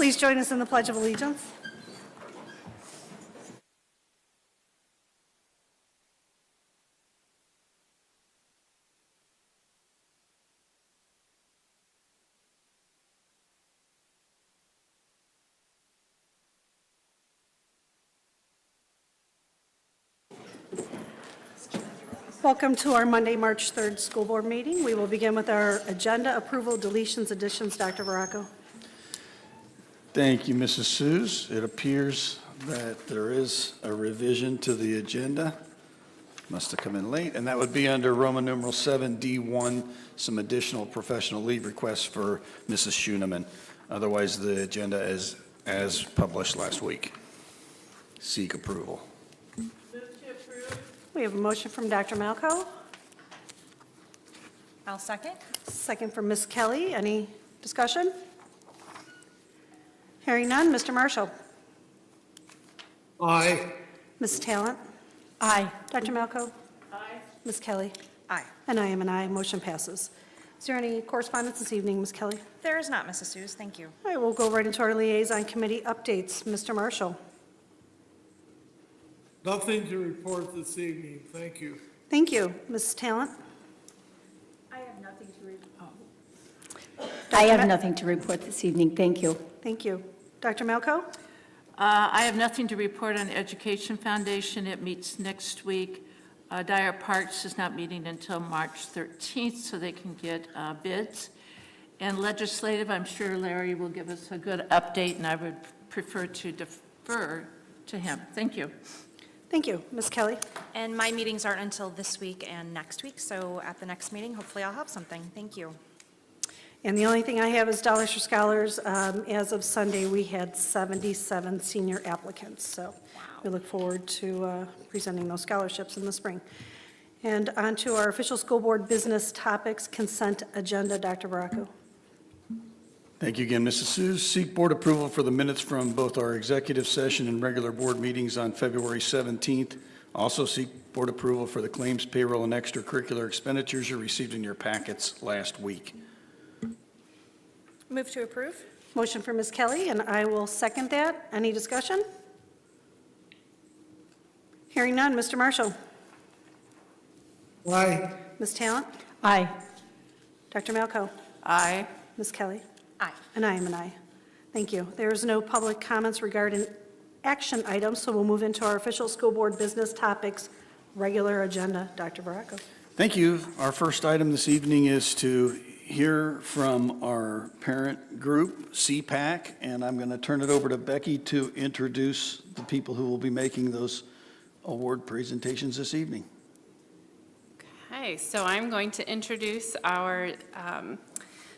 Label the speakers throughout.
Speaker 1: please join us in the Pledge of Allegiance? Welcome to our Monday, March 3rd school board meeting. We will begin with our agenda approval, deletions, additions. Dr. Baracco.
Speaker 2: Thank you, Mrs. Suze. It appears that there is a revision to the agenda. Must have come in late, and that would be under Roman numeral 7D1, some additional professional leave requests for Mrs. Schuneman. Otherwise, the agenda is as published last week. Seek approval.
Speaker 1: We have a motion from Dr. Malco,
Speaker 3: I'll second.
Speaker 1: second from Ms. Kelly. Any discussion? Hearing none. Mr. Marshall.
Speaker 4: Aye.
Speaker 1: Ms. Talent.
Speaker 3: Aye.
Speaker 1: Dr. Malco. Aye. Ms. Kelly.
Speaker 3: Aye.
Speaker 1: And I am an aye. Motion passes. Is there any correspondence this evening, Ms. Kelly?
Speaker 3: There is not, Mrs. Suze. Thank you.
Speaker 1: All right, we'll go right into our liaison committee updates. Mr. Marshall.
Speaker 4: Nothing to report this evening. Thank you.
Speaker 1: Thank you. Ms. Talent.
Speaker 5: I have nothing to report.
Speaker 1: Dr.
Speaker 5: I have
Speaker 1: Ma-
Speaker 5: nothing to report this evening. Thank you.
Speaker 1: Thank you. Dr. Malco.
Speaker 6: I have nothing to report on the Education Foundation. It meets next week. Dyer Parks is not meeting until March 13th, so they can get bids. And legislative, I'm sure Larry will give us a good update, and I would prefer to defer to him. Thank you.
Speaker 1: Thank you. Ms. Kelly.
Speaker 3: And my meetings aren't until this week and next week, so at the next meeting, hopefully I'll have something. Thank you.
Speaker 1: And the only thing I have is Dollars for Scholars. As of Sunday, we had 77 senior applicants, so we look forward to presenting those scholarships in the spring. And on to our official school board business topics, consent agenda. Dr. Baracco.
Speaker 2: Thank you again, Mrs. Suze. Seek board approval for the minutes from both our executive session and regular board meetings on February 17th. Also seek board approval for the claims, payroll, and extracurricular expenditures you received in your packets last week.
Speaker 3: Move to approve?
Speaker 1: Motion for Ms. Kelly, and I will second that. Any discussion? Hearing none. Mr. Marshall.
Speaker 4: Aye.
Speaker 1: Ms. Talent.
Speaker 5: Aye.
Speaker 1: Dr. Malco.
Speaker 6: Aye.
Speaker 1: Ms. Kelly.
Speaker 3: Aye.
Speaker 1: And I am an aye. Thank you. There is no public comments regarding action items, so we'll move into our official school board business topics, regular agenda. Dr. Baracco.
Speaker 2: Thank you. Our first item this evening is to hear from our parent group, CPAC, and I'm going to turn it over to Becky to introduce the people who will be making those award presentations this evening.
Speaker 7: Okay, so I'm going to introduce our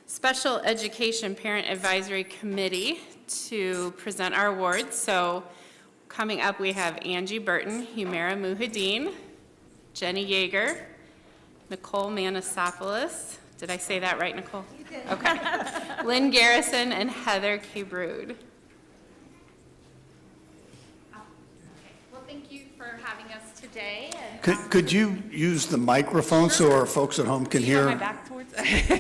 Speaker 7: Special Education Parent Advisory Committee to present our awards. So coming up, we have Angie Burton, Humera Muhadeen, Jenny Yeager, Nicole Manasopoulos. Did I say that right, Nicole? You did. Okay. Lynn Garrison and Heather K. Brood.
Speaker 8: Well, thank you for having us today.
Speaker 2: Could you use the microphone so our folks at home can
Speaker 7: Do you want
Speaker 2: hear?
Speaker 7: my back towards?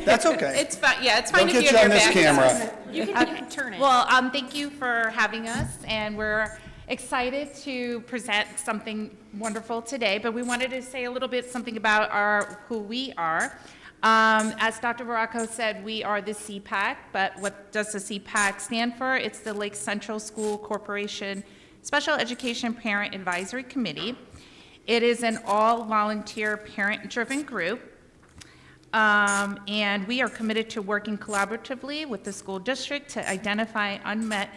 Speaker 2: That's okay.
Speaker 7: It's fine, yeah, it's fine
Speaker 2: Don't
Speaker 7: if you
Speaker 2: get you
Speaker 7: have
Speaker 2: on
Speaker 7: your
Speaker 2: this
Speaker 7: back.
Speaker 2: camera.
Speaker 8: You can turn it. Well, thank you for having us, and we're excited to present something wonderful today, but we wanted to say a little bit something about who we are. As Dr. Baracco said, we are the CPAC, but what does the CPAC stand for? It's the Lake Central School Corporation Special Education Parent Advisory Committee. It is an all-volunteer parent-driven group, and we are committed to working collaboratively with the school district to identify unmet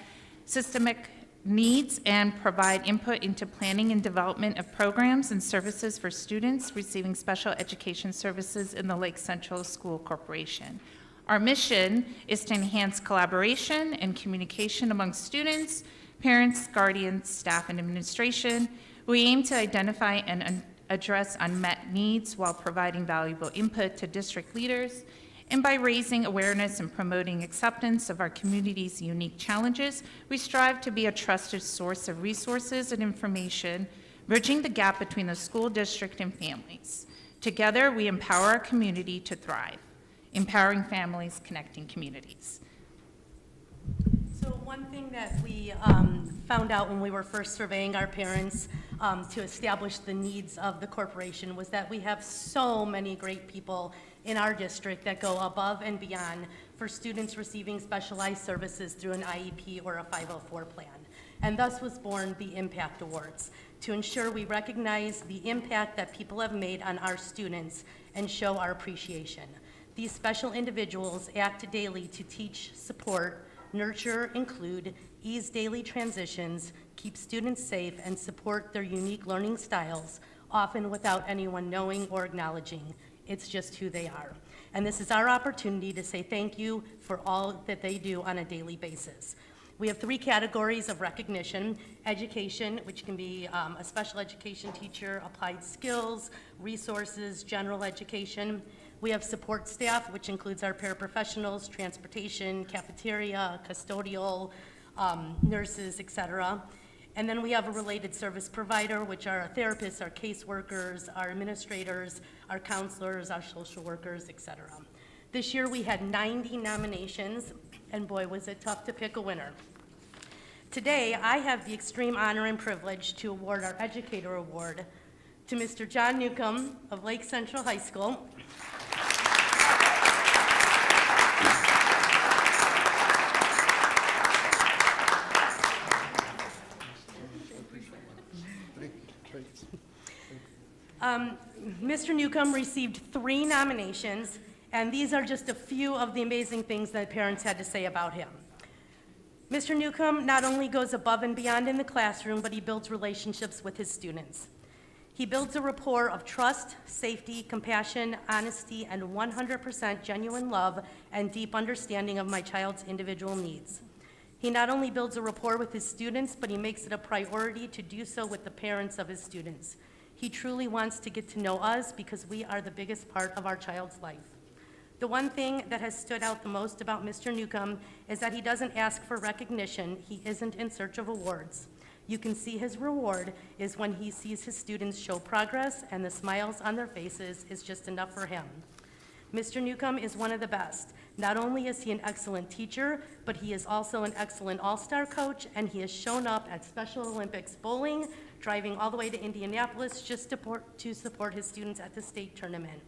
Speaker 8: systemic needs and provide input into planning and development of programs and services for students receiving special education services in the Lake Central School Corporation. Our mission is to enhance collaboration and communication among students, parents, guardians, staff, and administration. We aim to identify and address unmet needs while providing valuable input to district leaders. And by raising awareness and promoting acceptance of our community's unique challenges, we strive to be a trusted source of resources and information, bridging the gap between the school district and families. Together, we empower our community to thrive, empowering families, connecting communities.
Speaker 3: So
Speaker 9: one thing that we found out when we were first surveying our parents to establish the needs of the corporation was that we have so many great people in our district that go above and beyond for students receiving specialized services through an IEP or a 504 plan. And thus was born the Impact Awards, to ensure we recognize the impact that people have made on our students and show our appreciation. These special individuals act daily to teach, support, nurture, include, ease daily transitions, keep students safe, and support their unique learning styles, often without anyone knowing or acknowledging. It's just who they are. And this is our opportunity to say thank you for all that they do on a daily basis. We have 3 categories of recognition: education, which can be a special education teacher, applied skills, resources, general education. We have support staff, which includes our paraprofessionals, transportation, cafeteria, custodial, nurses, et cetera. And then we have a related service provider, which are our therapists, our caseworkers, our administrators, our counselors, our social workers, et cetera. This year, we had 90 nominations, and boy, was it tough to pick a winner. Today, I have the extreme honor and privilege to award our Educator Award to Mr. John Newcomb of Lake Central High School. Mr. Newcomb received 3 nominations, and these are just a few of the amazing things that parents had to say about him. Mr. Newcomb not only goes above and beyond in the classroom, but he builds relationships with his students. He builds a rapport of trust, safety, compassion, honesty, and 100% genuine love and deep understanding of my child's individual needs. He not only builds a rapport with his students, but he makes it a priority to do so with the parents of his students. He truly wants to get to know us because we are the biggest part of our child's life. The one thing that has stood out the most about Mr. Newcomb is that he doesn't ask for recognition. He isn't in search of awards. You can see his reward is when he sees his students show progress, and the smiles on their faces is just enough for him. Mr. Newcomb is one of the best. Not only is he an excellent teacher, but he is also an excellent all-star coach, and he has shown up at Special Olympics bowling, driving all the way to Indianapolis just to support his students at the state tournament.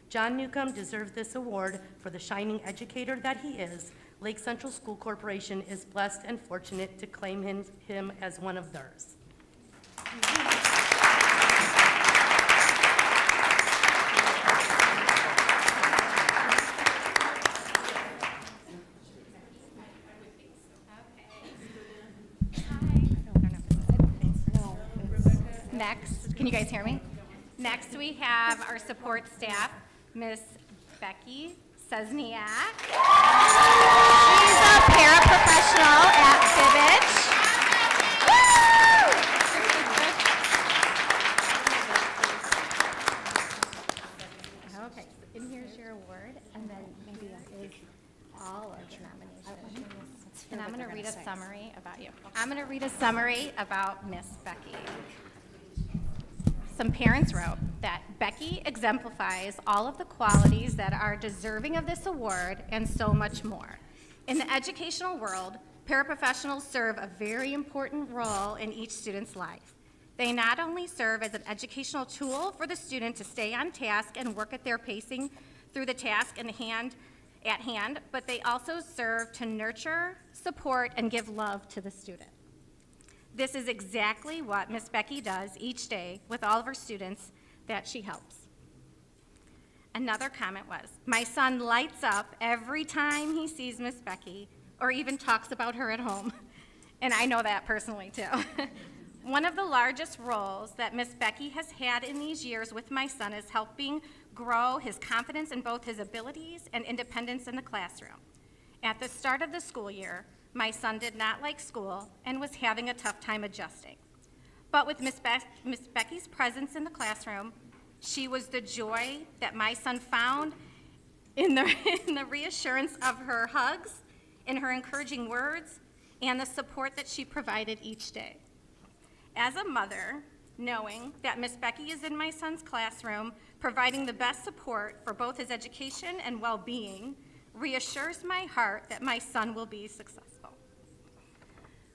Speaker 9: John Newcomb deserves this award for the shining educator that he is. Lake Central School Corporation is blessed and fortunate to claim him as one of theirs.
Speaker 10: Next, can you guys hear me? Next, we have our support staff, Miss Becky Sesniak. She's a paraprofessional at Vivitch. Okay, so in here's your award, and then maybe is all of the nominations. And I'm going to read a summary about you. I'm going to read a summary about Miss Becky. Some parents wrote that Becky exemplifies all of the qualities that are deserving of this award and so much more. In the educational world, paraprofessionals serve a very important role in each student's life. They not only serve as an educational tool for the student to stay on task and work at their pacing through the task at hand, but they also serve to nurture, support, and give love to the student. This is exactly what Miss Becky does each day with all of her students that she helps. Another comment was, my son lights up every time he sees Miss Becky or even talks about her at home. And I know that personally too. One of the largest roles that Miss Becky has had in these years with my son is helping grow his confidence in both his abilities and independence in the classroom. At the start of the school year, my son did not like school and was having a tough time adjusting. But with Miss Becky's presence in the classroom, she was the joy that my son found in the reassurance of her hugs, in her encouraging words, and the support that she provided each day. As a mother, knowing that Miss Becky is in my son's classroom, providing the best support for both his education and well-being, reassures my heart that my son will be successful.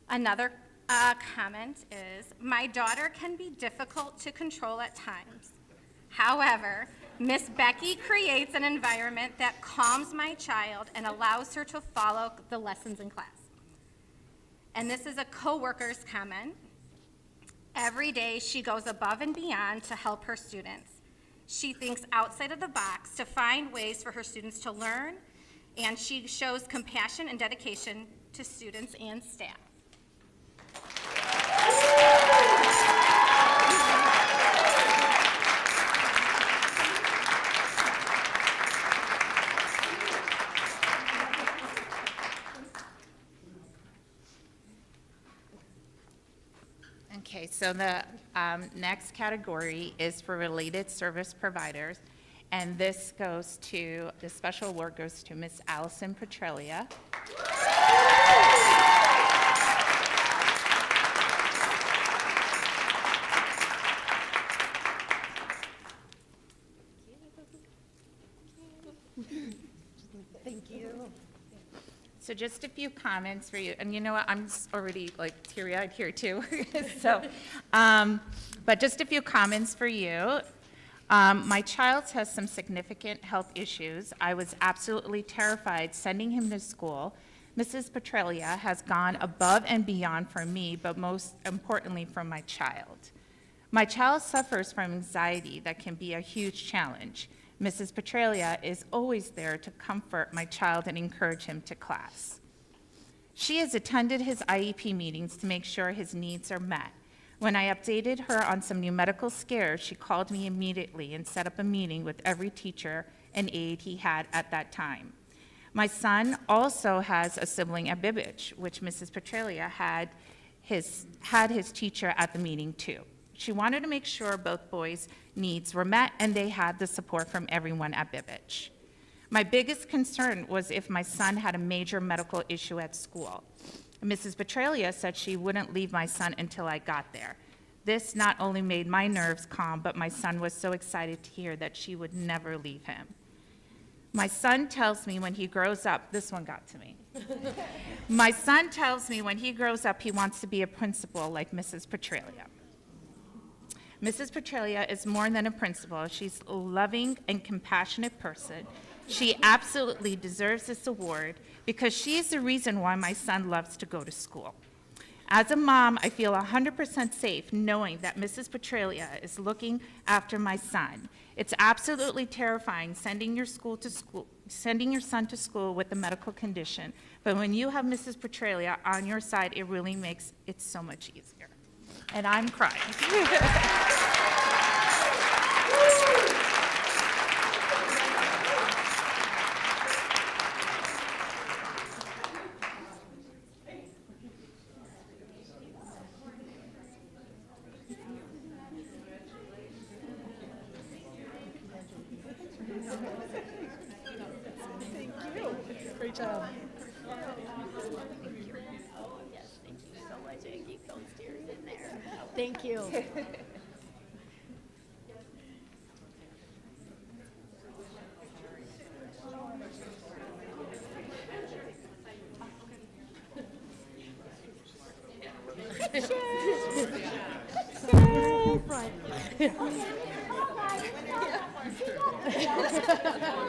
Speaker 10: Another comment is, my daughter can be difficult to control at times. However, Miss Becky creates an environment that calms my child and allows her to follow the lessons in class. And this is a coworker's comment. Every day, she goes above and beyond to help her students. She thinks outside of the box to find ways for her students to learn, and she shows compassion and dedication to students and staff.
Speaker 8: Okay, so the next category is for related service providers, and this goes to, the special award goes to Miss Allison Petrelia. So just a few comments for you, and you know what, I'm already like teary-eyed here too. So, but just a few comments for you. My child has some significant health issues. I was absolutely terrified sending him to school. Mrs. Petrelia has gone above and beyond for me, but most importantly for my child. My child suffers from anxiety that can be a huge challenge. Mrs. Petrelia is always there to comfort my child and encourage him to class. She has attended his IEP meetings to make sure his needs are met. When I updated her on some new medical scares, she called me immediately and set up a meeting with every teacher and aide he had at that time. My son also has a sibling at Bibbage, which Mrs. Petrelia had his teacher at the meeting too. She wanted to make sure both boys' needs were met and they had the support from everyone at Bibbage. My biggest concern was if my son had a major medical issue at school. Mrs. Petrelia said she wouldn't leave my son until I got there. This not only made my nerves calm, but my son was so excited to hear that she would never leave him. My son tells me when he grows up, this one got to me. My son tells me when he grows up, he wants to be a principal like Mrs. Petrelia. Mrs. Petrelia is more than a principal. She's a loving and compassionate person. She absolutely deserves this award because she is the reason why my son loves to go to school. As a mom, I feel 100% safe knowing that Mrs. Petrelia is looking after my son. It's absolutely terrifying sending your son to school with a medical condition, but when you have Mrs. Petrelia on your side, it really makes it so much easier. And I'm crying.
Speaker 1: Great job.
Speaker 5: Thank you.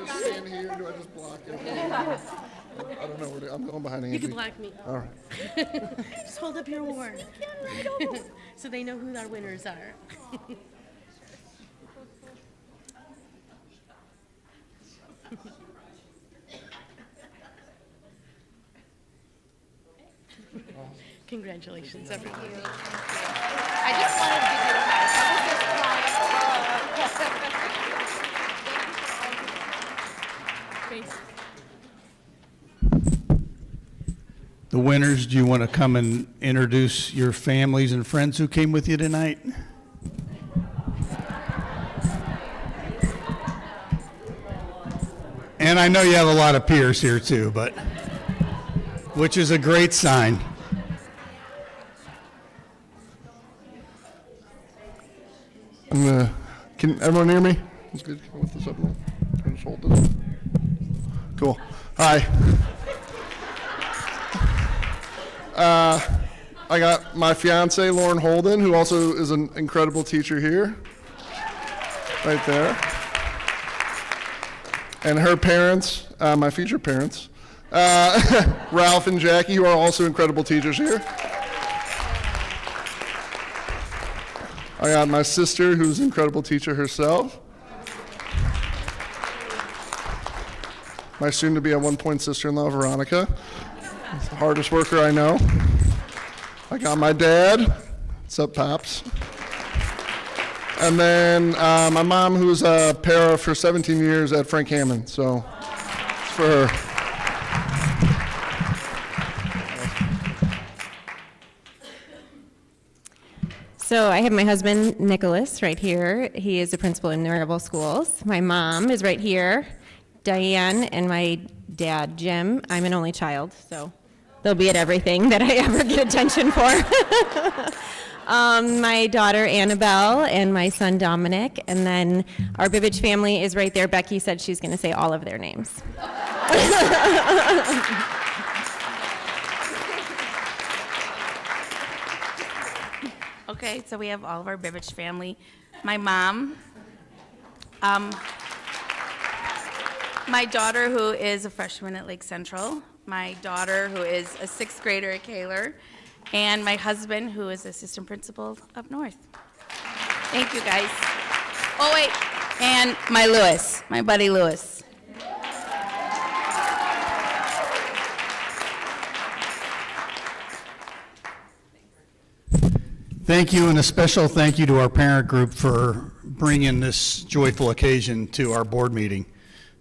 Speaker 11: Stand here, do I just block it? I don't know where to, I'm going behind Angie.
Speaker 9: You can block me.
Speaker 11: All right.
Speaker 9: Just hold up your award. So they know who our winners are. Congratulations, everyone.
Speaker 10: I just wanted to give you a
Speaker 2: The winners, do you want to come and introduce your families and friends who came with you tonight? And I know you have a lot of peers here too, but, which is a great sign.
Speaker 11: Can everyone hear me? That's good. Can I lift this up now? Can I just hold this? Cool. Hi. I got my fiance, Lauren Holden, who also is an incredible teacher here, right there. And her parents, my future parents, Ralph and Jackie, who are also incredible teachers here. I got my sister, who's an incredible teacher herself. My soon-to-be at one point sister-in-law, Veronica. She's the hardest worker I know. I got my dad. What's up, Pops? And then my mom, who's a para for 17 years at Frank Hammond. So it's for her.
Speaker 12: So I have my husband, Nicholas, right here. He is a principal in Maryville Schools. My mom is right here, Diane, and my dad, Jim. I'm an only child, so they'll be at everything that I ever get attention for. My daughter, Annabelle, and my son, Dominic. And then our Bibbage family is right there. Becky said she's going to say all of their names.
Speaker 13: Okay, so we have all of our Bibbage family. My mom, my daughter, who is a freshman at Lake Central, my daughter, who is a 6th grader at Kaler, and my husband, who is assistant principal up north. Thank you, guys. Oh, wait, and my Lewis, my buddy Lewis.
Speaker 2: Thank you, and a special thank you to our parent group for bringing this joyful occasion to our board meeting.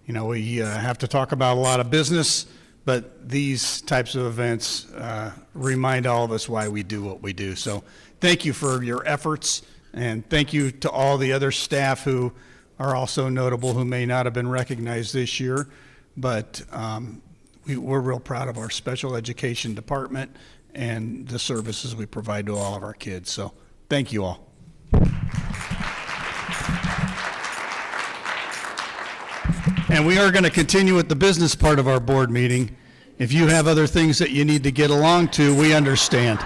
Speaker 2: You know, we have to talk about a lot of business, but these types of events remind all of us why we do what we do. So thank you for your efforts, and thank you to all the other staff who are also notable, who may not have been recognized this year, but we're real proud of our special education department and the services we provide to all of our kids. So thank you all. And we are going to continue with the business part of our board meeting. If you have other things that you need to get along to, we understand.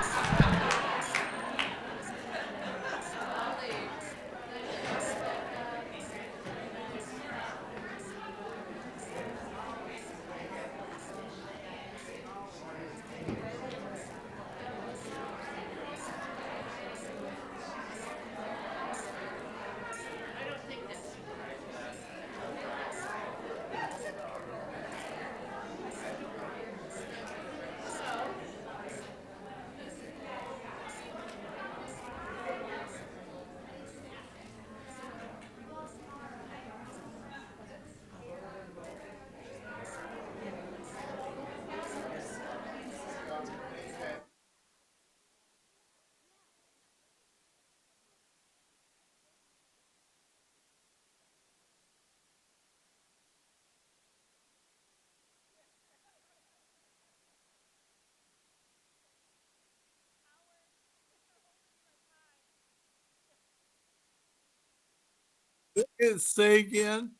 Speaker 4: Say again?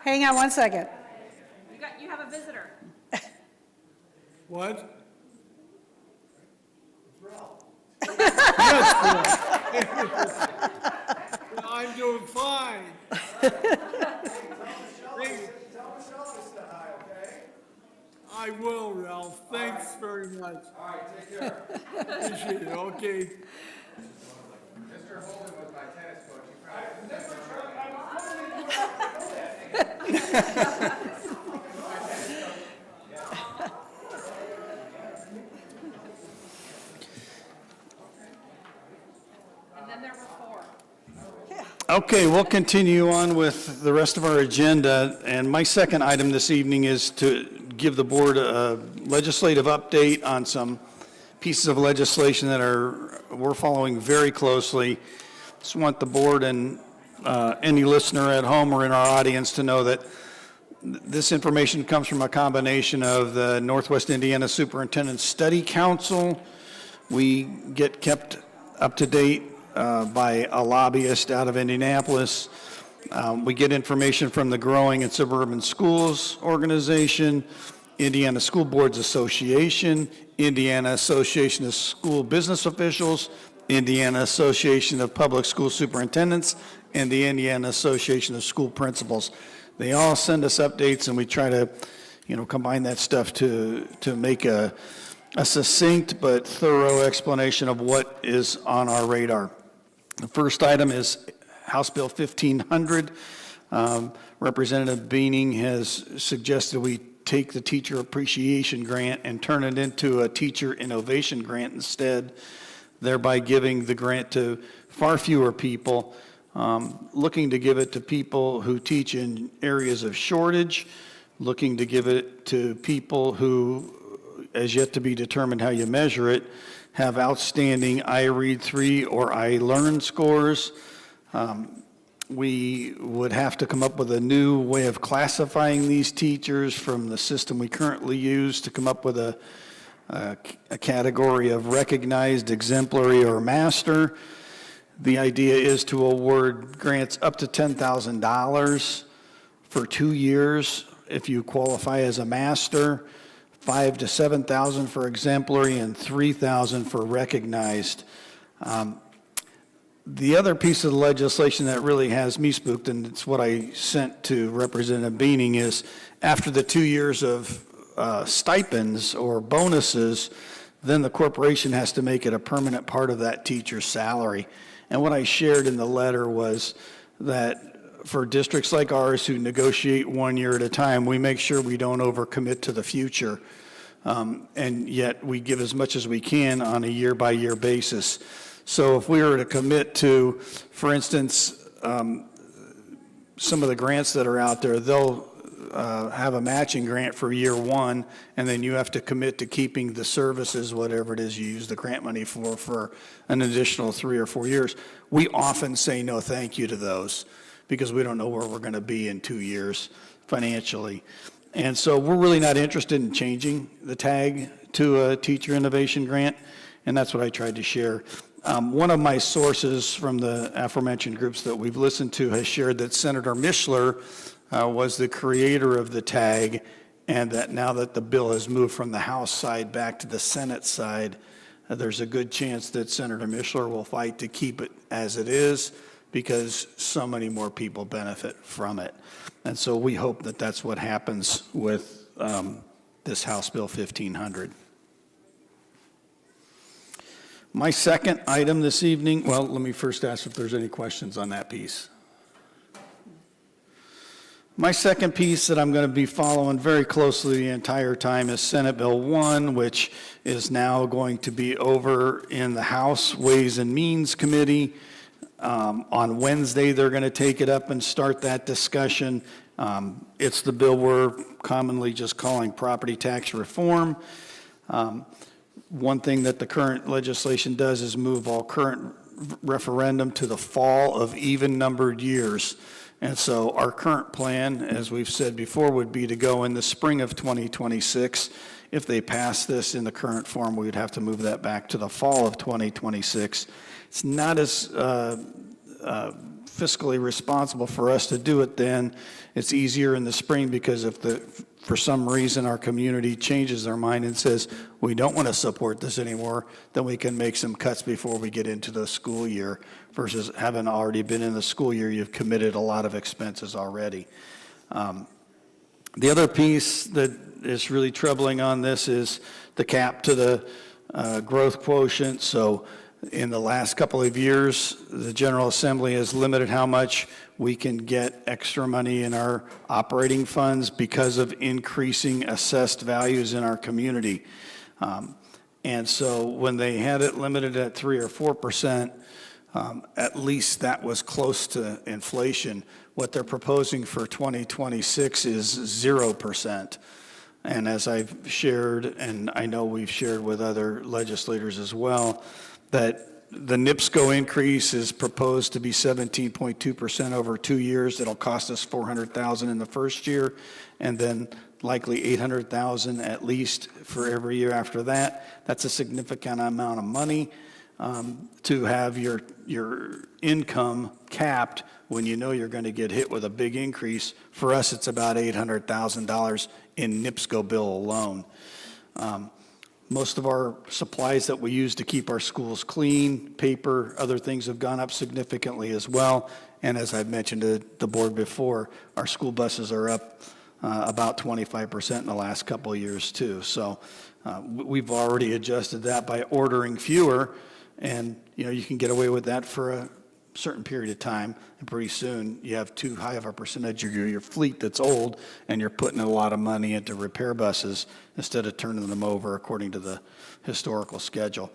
Speaker 1: Hang on one second.
Speaker 3: You have a visitor.
Speaker 4: What? Yes, Bill. I'm doing fine. I will, Ralph. Thanks very much. All right, take care. Appreciate it. Okay. Mr. Holden was my tennis coach.
Speaker 2: Okay, we'll continue on with the rest of our agenda. And my second item this evening is to give the board a legislative update on some pieces of legislation that we're following very closely. Just want the board and any listener at home or in our audience to know that this information comes from a combination of the Northwest Indiana Superintendent Study Council. We get kept up to date by a lobbyist out of Indianapolis. We get information from the Growing and Suburban Schools Organization, Indiana School Boards Association, Indiana Association of School Business Officials, Indiana Association of Public School Superintendents, and the Indiana Association of School Principals. They all send us updates, and we try to, combine that stuff to make a succinct but thorough explanation of what is on our radar. The first item is House Bill 1500. Representative Beening has suggested we take the teacher appreciation grant and turn it into a teacher innovation grant instead, thereby giving the grant to far fewer people, looking to give it to people who teach in areas of shortage, looking to give it to people who, as yet to be determined how you measure it, have outstanding iRead3 or iLearn scores. We would have to come up with a new way of classifying these teachers from the system we currently use to come up with a category of recognized, exemplary, or master. The idea is to award grants up to $10,000 for 2 years if you qualify as a master, $5,000 to $7,000 for exemplary, and $3,000 for recognized. The other piece of the legislation that really has me spooked, and it's what I sent to Representative Beening, is after the 2 years of stipends or bonuses, then the corporation has to make it a permanent part of that teacher's salary. And what I shared in the letter was that for districts like ours who negotiate 1 year at a time, we make sure we don't overcommit to the future. And yet we give as much as we can on a year-by-year basis. So if we were to commit to, for instance, some of the grants that are out there, they'll have a matching grant for year one, and then you have to commit to keeping the services, whatever it is you use the grant money for an additional 3 or 4 years. We often say no thank you to those because we don't know where we're going to be in 2 years financially. And so we're really not interested in changing the tag to a teacher innovation grant, and that's what I tried to share. One of my sources from the aforementioned groups that we've listened to has shared that Senator Mishler was the creator of the tag, and that now that the bill has moved from the House side back to the Senate side, there's a good chance that Senator Mishler will fight to keep it as it is because so many more people benefit from it. And so we hope that that's what happens with this House Bill 1500. My second item this evening, well, let me first ask if there's any questions on that piece. My second piece that I'm going to be following very closely the entire time is Senate Bill 1, which is now going to be over in the House Ways and Means Committee. On Wednesday, they're going to take it up and start that discussion. It's the bill we're commonly just calling property tax reform. One thing that the current legislation does is move all current referendum to the fall of even-numbered years. And so our current plan, as we've said before, would be to go in the spring of 2026. If they pass this in the current form, we would have to move that back to the fall of 2026. It's not as fiscally responsible for us to do it then. It's easier in the spring because if for some reason our community changes their mind and says, we don't want to support this anymore, then we can make some cuts before we get into the school year versus having already been in the school year, you've committed a lot of expenses already. The other piece that is really troubling on this is the cap to the growth quotient. So in the last couple of years, the General Assembly has limited how much we can get extra money in our operating funds because of increasing assessed values in our community. And so when they had it limited at 3 or 4%, at least that was close to inflation. What they're proposing for 2026 is 0%. And as I've shared, and I know we've shared with other legislators as well, that the NIPSCO increase is proposed to be 17.2% over 2 years. It'll cost us $400,000 in the first year, and then likely $800,000 at least for every year after that. That's a significant amount of money to have your income capped when you know you're going to get hit with a big increase. For us, it's about $800,000 in NIPSCO bill alone. Most of our supplies that we use to keep our schools clean, paper, other things have gone up significantly as well. And as I've mentioned to the board before, our school buses are up about 25% in the last couple of years too. So we've already adjusted that by ordering fewer, and you can get away with that for a certain period of time, and pretty soon you have too high of a percentage of your fleet that's old, and you're putting a lot of money into repair buses instead of turning them over according to the historical schedule.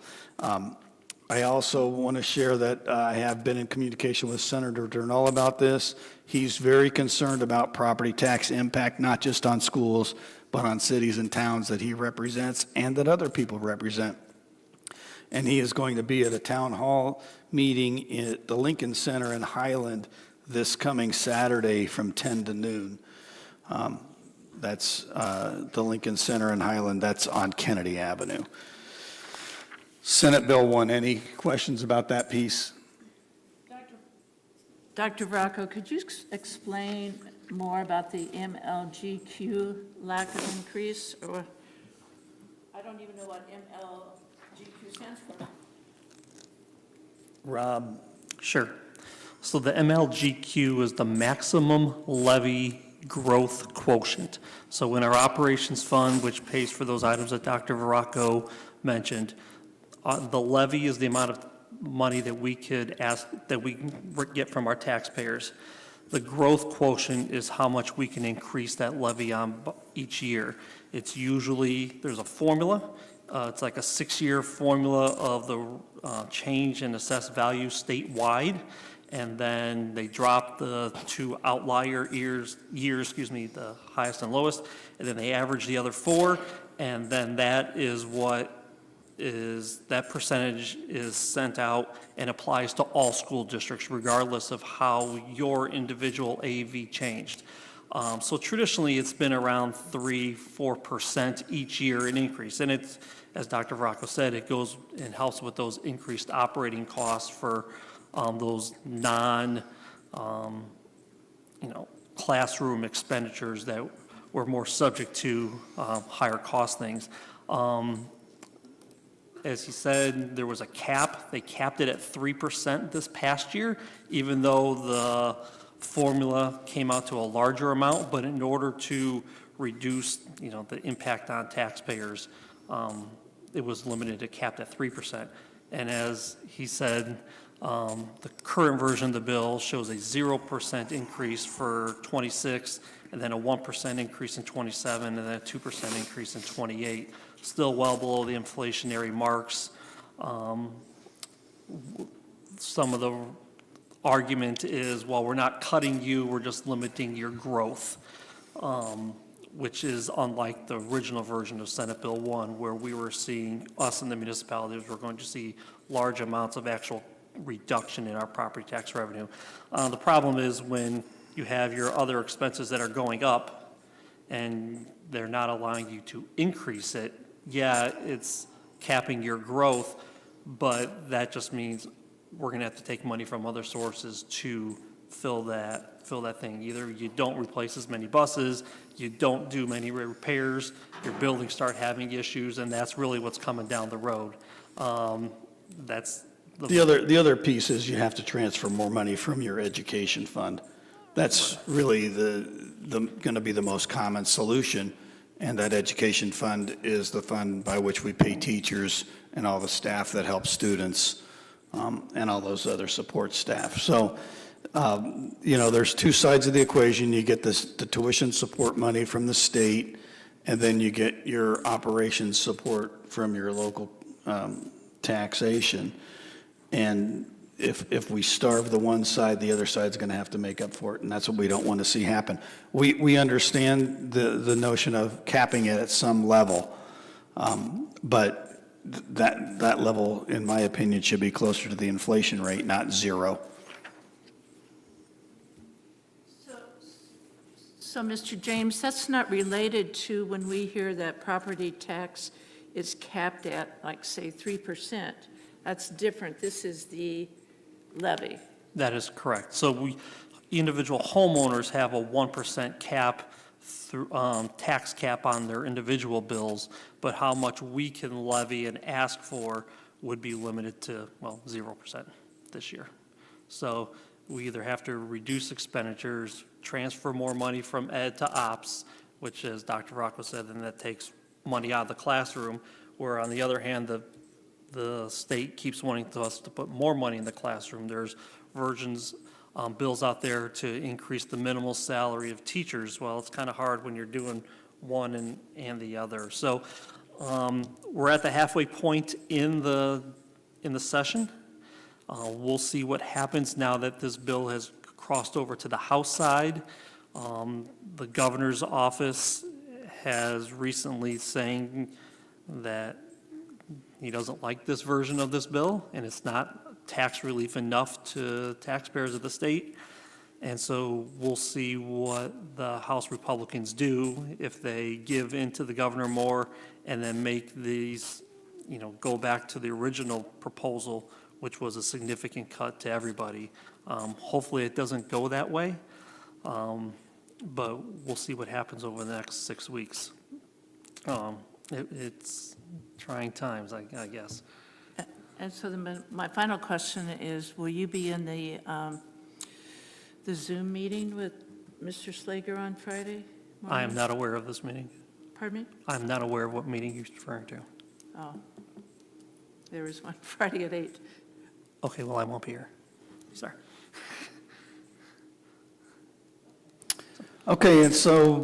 Speaker 2: I also want to share that I have been in communication with Senator Durnall about this. He's very concerned about property tax impact, not just on schools, but on cities and towns that he represents and that other people represent. And he is going to be at a town hall meeting at the Lincoln Center in Highland this coming Saturday from 10 to noon. That's the Lincoln Center in Highland. That's on Kennedy Avenue. Senate Bill 1, any questions about that piece?
Speaker 6: Dr. Veracco, could you explain more about the MLGQ lack of increase? Or I don't even know what MLGQ stands for.
Speaker 14: Rob? Sure. So the MLGQ is the maximum levy growth quotient. So in our operations fund, which pays for those items that Dr. Veracco mentioned, the levy is the amount of money that we could ask, that we can get from our taxpayers. The growth quotient is how much we can increase that levy on each year. It's usually, there's a formula. It's like a 6-year formula of the change in assessed value statewide, and then they drop the 2 outlier years, the highest and lowest, and then they average the other 4, and then that is what that percentage is sent out and applies to all school districts regardless of how your individual AV changed. So traditionally it's been around 3-4% each year in increase, and it's, as Dr. Veracco said, it goes and helps with those increased operating costs for those classroom expenditures that were more subject to higher cost things. As he said, there was a cap. They capped it at 3% this past year, even though the formula came out to a larger amount. But in order to reduce, the impact on taxpayers, it was limited to capped at 3%. And as he said, the current version of the bill shows a 0% increase for 26, and then a 1% increase in 27, and then a 2% increase in 28. Still well below the inflationary marks. Some of the argument is, well, we're not cutting you, we're just limiting your growth, which is unlike the original version of Senate Bill 1, where we were seeing, us and the municipalities were going to see large amounts of actual reduction in our property tax revenue. The problem is when you have your other expenses that are going up and they're not allowing you to increase it. Yeah, it's capping your growth, but that just means we're going to have to take money from other sources to fill that thing. Either you don't replace as many buses, you don't do many repairs, your buildings start having issues, and that's really what's coming down the road. That's
Speaker 2: the other piece is you have to transfer more money from your education fund. That's really going to be the most common solution. And that education fund is the fund by which we pay teachers and all the staff that help students and all those other support staff. So, there's 2 sides of the equation. You get the tuition support money from the state, and then you get your operations support from your local taxation. And if we starve the one side, the other side's going to have to make up for it, and that's what we don't want to see happen. We understand the notion of capping it at some level, but that level, in my opinion, should be closer to the inflation rate, not 0.
Speaker 6: So, Mr. James, that's not related to when we hear that property tax is capped at, like, say, 3%. That's different. This is the levy.
Speaker 14: That is correct. So individual homeowners have a 1% cap through, tax cap on their individual bills, but how much we can levy and ask for would be limited to, well, 0% this year. So we either have to reduce expenditures, transfer more money from ed to ops, which, as Dr. Rocco said, then that takes money out of the classroom, where on the other hand, the state keeps wanting us to put more money in the classroom. There's bills out there to increase the minimal salary of teachers. Well, it's kind of hard when you're doing one and the other. So we're at the halfway point in the session. We'll see what happens now that this bill has crossed over to the House side. The governor's office has recently saying that he doesn't like this version of this bill, and it's not tax relief enough to taxpayers of the state. And so we'll see what the House Republicans do, if they give in to the governor more and then make these, go back to the original proposal, which was a significant cut to everybody. Hopefully it doesn't go that way, but we'll see what happens over the next 6 weeks. It's trying times, I guess.
Speaker 6: And so my final question is, will you be in the Zoom meeting with Mr. Slager on Friday morning?
Speaker 14: I am not aware of this meeting.
Speaker 6: Pardon me?
Speaker 14: I'm not aware of what meeting you're referring to.
Speaker 6: Oh, there is one Friday at 8.
Speaker 14: Okay, well, I won't be here. Sorry.
Speaker 2: Okay, and so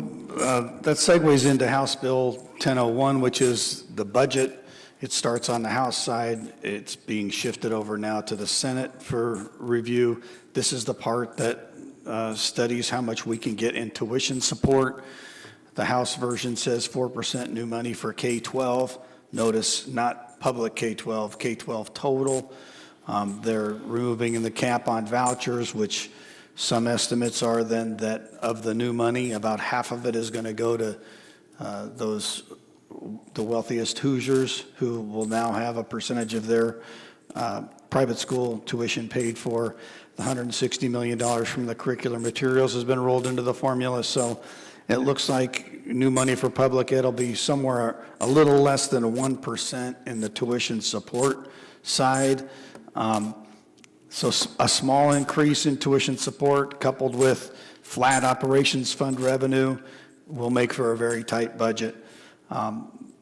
Speaker 2: that segues into House Bill 1001, which is the budget. It starts on the House side. It's being shifted over now to the Senate for review. This is the part that studies how much we can get in tuition support. The House version says 4% new money for K-12. Notice not public K-12, K-12 total. They're removing the cap on vouchers, which some estimates are then that of the new money, about half of it is going to go to the wealthiest Hoosiers, who will now have a percentage of their private school tuition paid for. The $160 million from the curricular materials has been rolled into the formula. So it looks like new money for public ed will be somewhere a little less than 1% in the tuition support side. So a small increase in tuition support coupled with flat operations fund revenue will make for a very tight budget.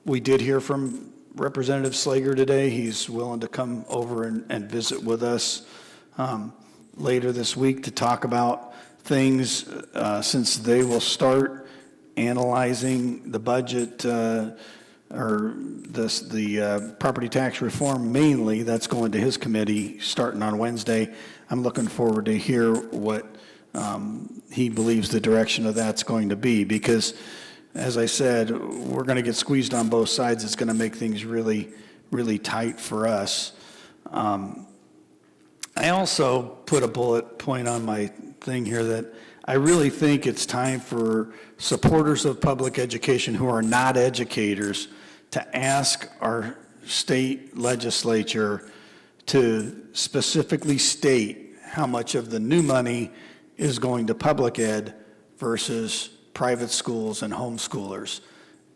Speaker 2: We did hear from Representative Slager today. He's willing to come over and visit with us later this week to talk about things, since they will start analyzing the budget or the property tax reform mainly. That's going to his committee starting on Wednesday. I'm looking forward to hear what he believes the direction of that's going to be, because as I said, we're going to get squeezed on both sides. It's going to make things really, really tight for us. I also put a bullet point on my thing here that I really think it's time for supporters of public education who are not educators to ask our state legislature to specifically state how much of the new money is going to public ed versus private schools and homeschoolers,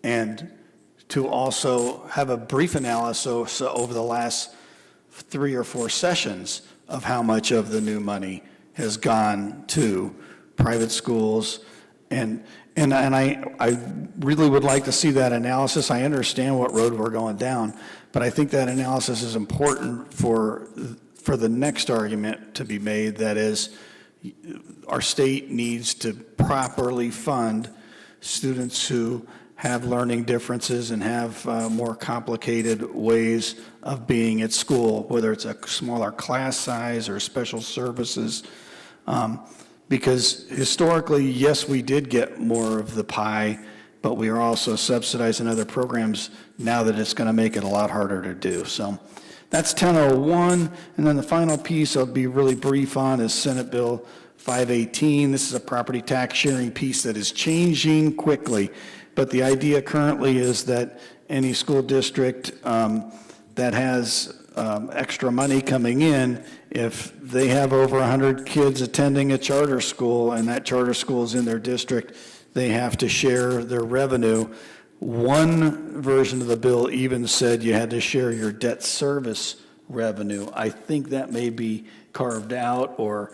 Speaker 2: and to also have a brief analysis over the last 3 or 4 sessions of how much of the new money has gone to private schools. And I really would like to see that analysis. I understand what road we're going down, but I think that analysis is important for the next argument to be made, that is, our state needs to properly fund students who have learning differences and have more complicated ways of being at school, whether it's a smaller class size or special services. Because historically, yes, we did get more of the pie, but we are also subsidizing other programs now that it's going to make it a lot harder to do. So that's 1001. And then the final piece I'll be really brief on is Senate Bill 518. This is a property tax sharing piece that is changing quickly. But the idea currently is that any school district that has extra money coming in, if they have over 100 kids attending a charter school and that charter school is in their district, they have to share their revenue. One version of the bill even said you had to share your debt service revenue. I think that may be carved out, or,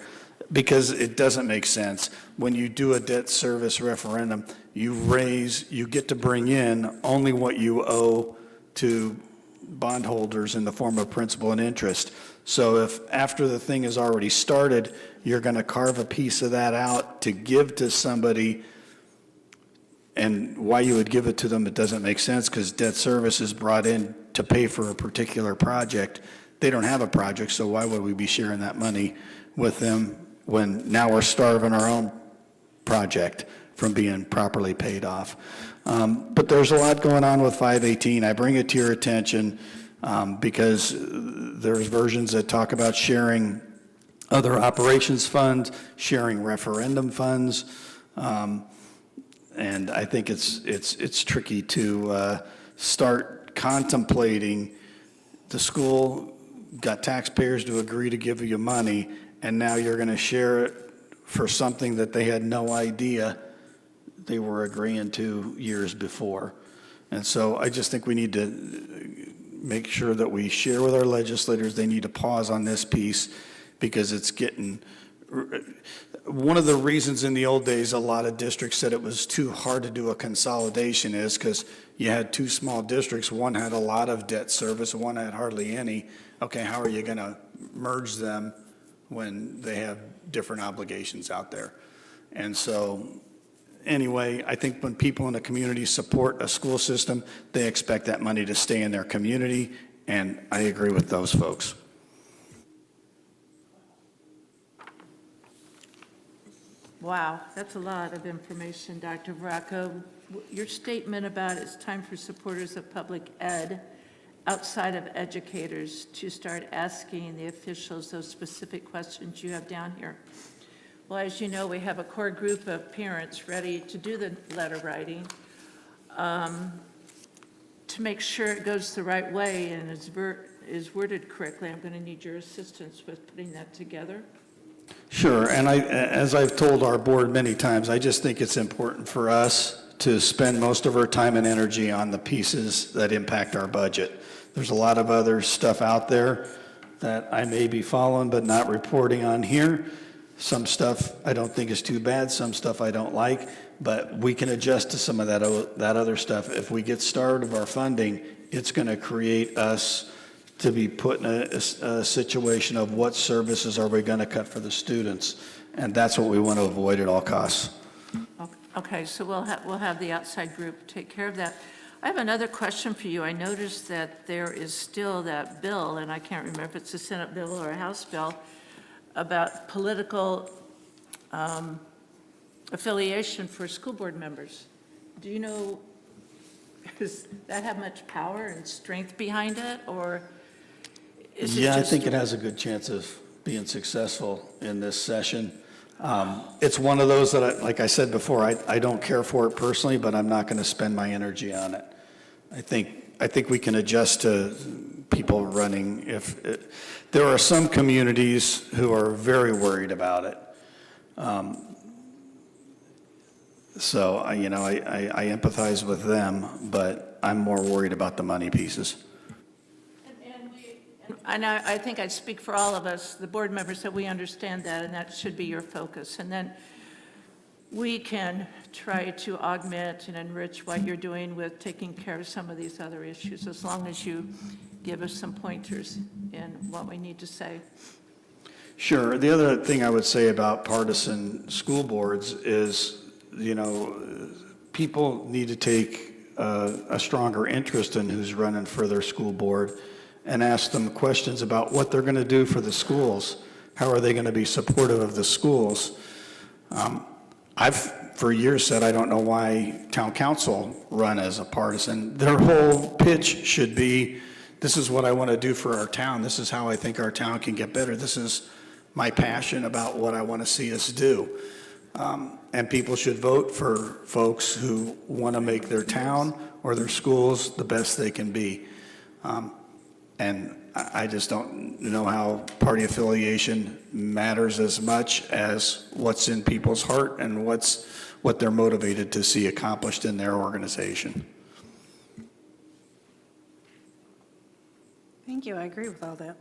Speaker 2: because it doesn't make sense. When you do a debt service referendum, you get to bring in only what you owe to bondholders in the form of principal and interest. So if after the thing is already started, you're going to carve a piece of that out to give to somebody, and why you would give it to them, it doesn't make sense, because debt service is brought in to pay for a particular project. They don't have a project, so why would we be sharing that money with them when now we're starving our own project from being properly paid off? But there's a lot going on with 518. I bring it to your attention because there's versions that talk about sharing other operations funds, sharing referendum funds, and I think it's tricky to start contemplating. The school got taxpayers to agree to give you money, and now you're going to share it for something that they had no idea they were agreeing to years before. And so I just think we need to make sure that we share with our legislators. They need to pause on this piece, because it's getting, one of the reasons in the old days a lot of districts said it was too hard to do a consolidation is because you had two small districts. One had a lot of debt service, one had hardly any. Okay, how are you going to merge them when they have different obligations out there? And so anyway, I think when people in the community support a school system, they expect that money to stay in their community, and I agree with those folks.
Speaker 6: Wow, that's a lot of information, Dr. Veracco. Your statement about it's time for supporters of public ed outside of educators to start asking the officials those specific questions you have down here. Well, as you know, we have a core group of parents ready to do the letter writing to make sure it goes the right way and is worded correctly. I'm going to need your assistance with putting that together.
Speaker 2: Sure, and as I've told our board many times, I just think it's important for us to spend most of our time and energy on the pieces that impact our budget. There's a lot of other stuff out there that I may be following but not reporting on here. Some stuff I don't think is too bad, some stuff I don't like, but we can adjust to some of that other stuff. If we get starved of our funding, it's going to create us to be put in a situation of what services are we going to cut for the students, and that's what we want to avoid at all costs.
Speaker 6: Okay, so we'll have the outside group take care of that. I have another question for you. I noticed that there is still that bill, and I can't remember if it's a Senate bill or a House bill, about political affiliation for school board members. Do you know, does that have much power and strength behind it, or is it
Speaker 2: Yeah, I
Speaker 6: just
Speaker 2: think it has a good chance of being successful in this session. It's one of those that, like I said before, I don't care for it personally, but I'm not going to spend my energy on it. I think we can adjust to people running. There are some communities who are very worried about it. So I empathize with them, but I'm more worried about the money pieces.
Speaker 6: And I think I'd speak for all of us, the board members, that we understand that, and that should be your focus. And then we can try to augment and enrich what you're doing with taking care of some of these other issues, as long as you give us some pointers in what we need to say.
Speaker 2: Sure. The other thing I would say about partisan school boards is, people need to take a stronger interest in who's running for their school board and ask them questions about what they're going to do for the schools. How are they going to be supportive of the schools? I've, for years, said I don't know why town council run as a partisan. Their whole pitch should be, this is what I want to do for our town. This is how I think our town can get better. This is my passion about what I want to see us do. And people should vote for folks who want to make their town or their schools the best they can be. And I just don't know how party affiliation matters as much as what's in people's heart and what's what they're motivated to see accomplished in their organization.
Speaker 1: Thank you, I agree with all that.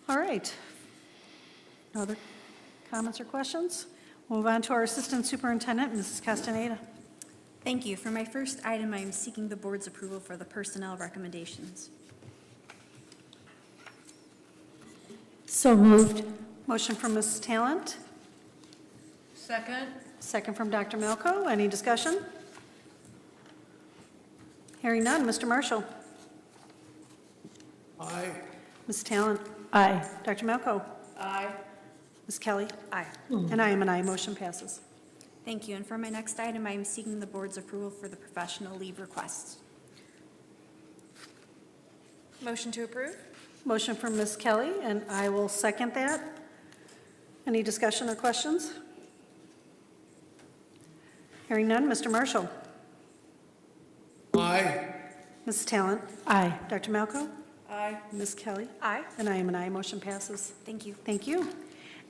Speaker 1: All right. No other comments or questions? Move on to our Assistant Superintendent, Mrs. Castaneda.
Speaker 15: Thank you. For my first item, I am seeking the board's approval for the personnel recommendations.
Speaker 5: So moved.
Speaker 1: Motion from Mrs. Talent,
Speaker 6: Second?
Speaker 1: second from Dr. Malco. Any discussion? Hearing none, Mr. Marshall.
Speaker 4: Aye.
Speaker 1: Ms. Talent.
Speaker 5: Aye.
Speaker 1: Dr. Malco.
Speaker 6: Aye.
Speaker 1: Ms. Kelly.
Speaker 15: Aye.
Speaker 1: And I am an aye. Motion passes.
Speaker 15: Thank you. And for my next item, I am seeking the board's approval for the professional leave requests.
Speaker 3: Motion to approve?
Speaker 1: Motion from Ms. Kelly, and I will second that. Any discussion or questions? Hearing none, Mr. Marshall.
Speaker 4: Aye.
Speaker 1: Ms. Talent.
Speaker 5: Aye.
Speaker 1: Dr. Malco.
Speaker 6: Aye.
Speaker 1: Ms. Kelly.
Speaker 15: Aye.
Speaker 1: And I am an aye. Motion passes.
Speaker 15: Thank you.
Speaker 1: Thank you.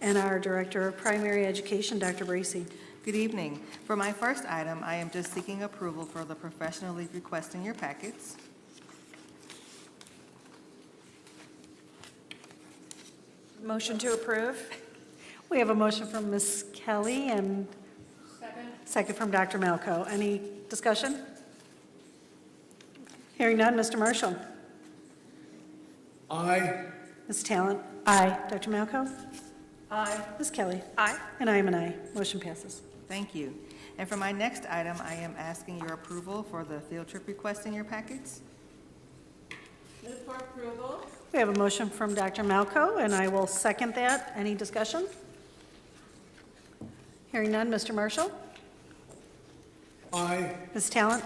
Speaker 1: And our Director of Primary Education, Dr. Bracy.
Speaker 16: Good evening. For my first item, I am just seeking approval for the professional leave request in your packets.
Speaker 3: Motion to approve?
Speaker 1: We have a motion from Ms. Kelly and second from Dr. Malco. Any discussion? Hearing none, Mr. Marshall.
Speaker 4: Aye.
Speaker 1: Ms. Talent.
Speaker 5: Aye.
Speaker 1: Dr. Malco.
Speaker 6: Aye.
Speaker 1: Ms. Kelly.
Speaker 3: Aye.
Speaker 1: And I am an aye. Motion passes.
Speaker 16: Thank you. And for my next item, I am asking your approval for the field trip request in your packets.
Speaker 6: Move for approval?
Speaker 1: We have a motion from Dr. Malco, and I will second that. Any discussion? Hearing none, Mr. Marshall.
Speaker 4: Aye.
Speaker 1: Ms. Talent.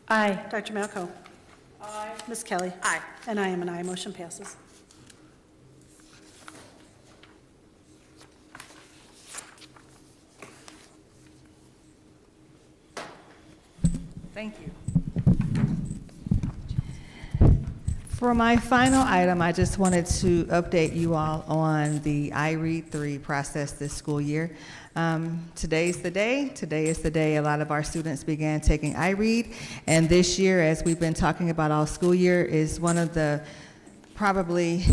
Speaker 5: Aye.
Speaker 1: Dr. Malco.
Speaker 6: Aye.
Speaker 1: Ms. Kelly.
Speaker 3: Aye.
Speaker 1: And I am an aye. Motion passes.
Speaker 16: Thank you.
Speaker 17: For my final item, I just wanted to update you all on the iRead 3 process this school year. Today's the day. Today is the day a lot of our students began taking iRead. And this year, as we've been talking about all school year, is one of the probably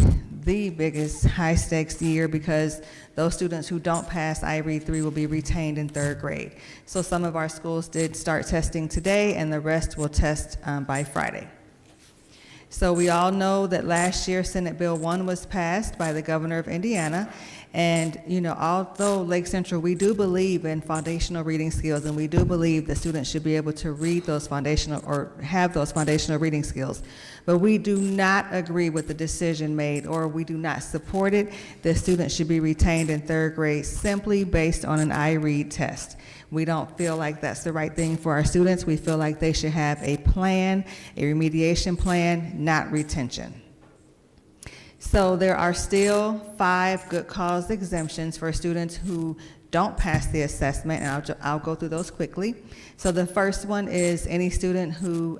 Speaker 17: the biggest high-stakes year because those students who don't pass iRead 3 will be retained in third grade. So some of our schools did start testing today, and the rest will test by Friday. So we all know that last year Senate Bill 1 was passed by the governor of Indiana. And, you know, although Lake Central, we do believe in foundational reading skills, and we do believe that students should be able to read those foundational or have those foundational reading skills. But we do not agree with the decision made, or we do not support it, that students should be retained in third grade simply based on an iRead test. We don't feel like that's the right thing for our students. We feel like they should have a plan, a remediation plan, not retention. So there are still 5 good cause exemptions for students who don't pass the assessment, and I'll go through those quickly. So the first one is any student who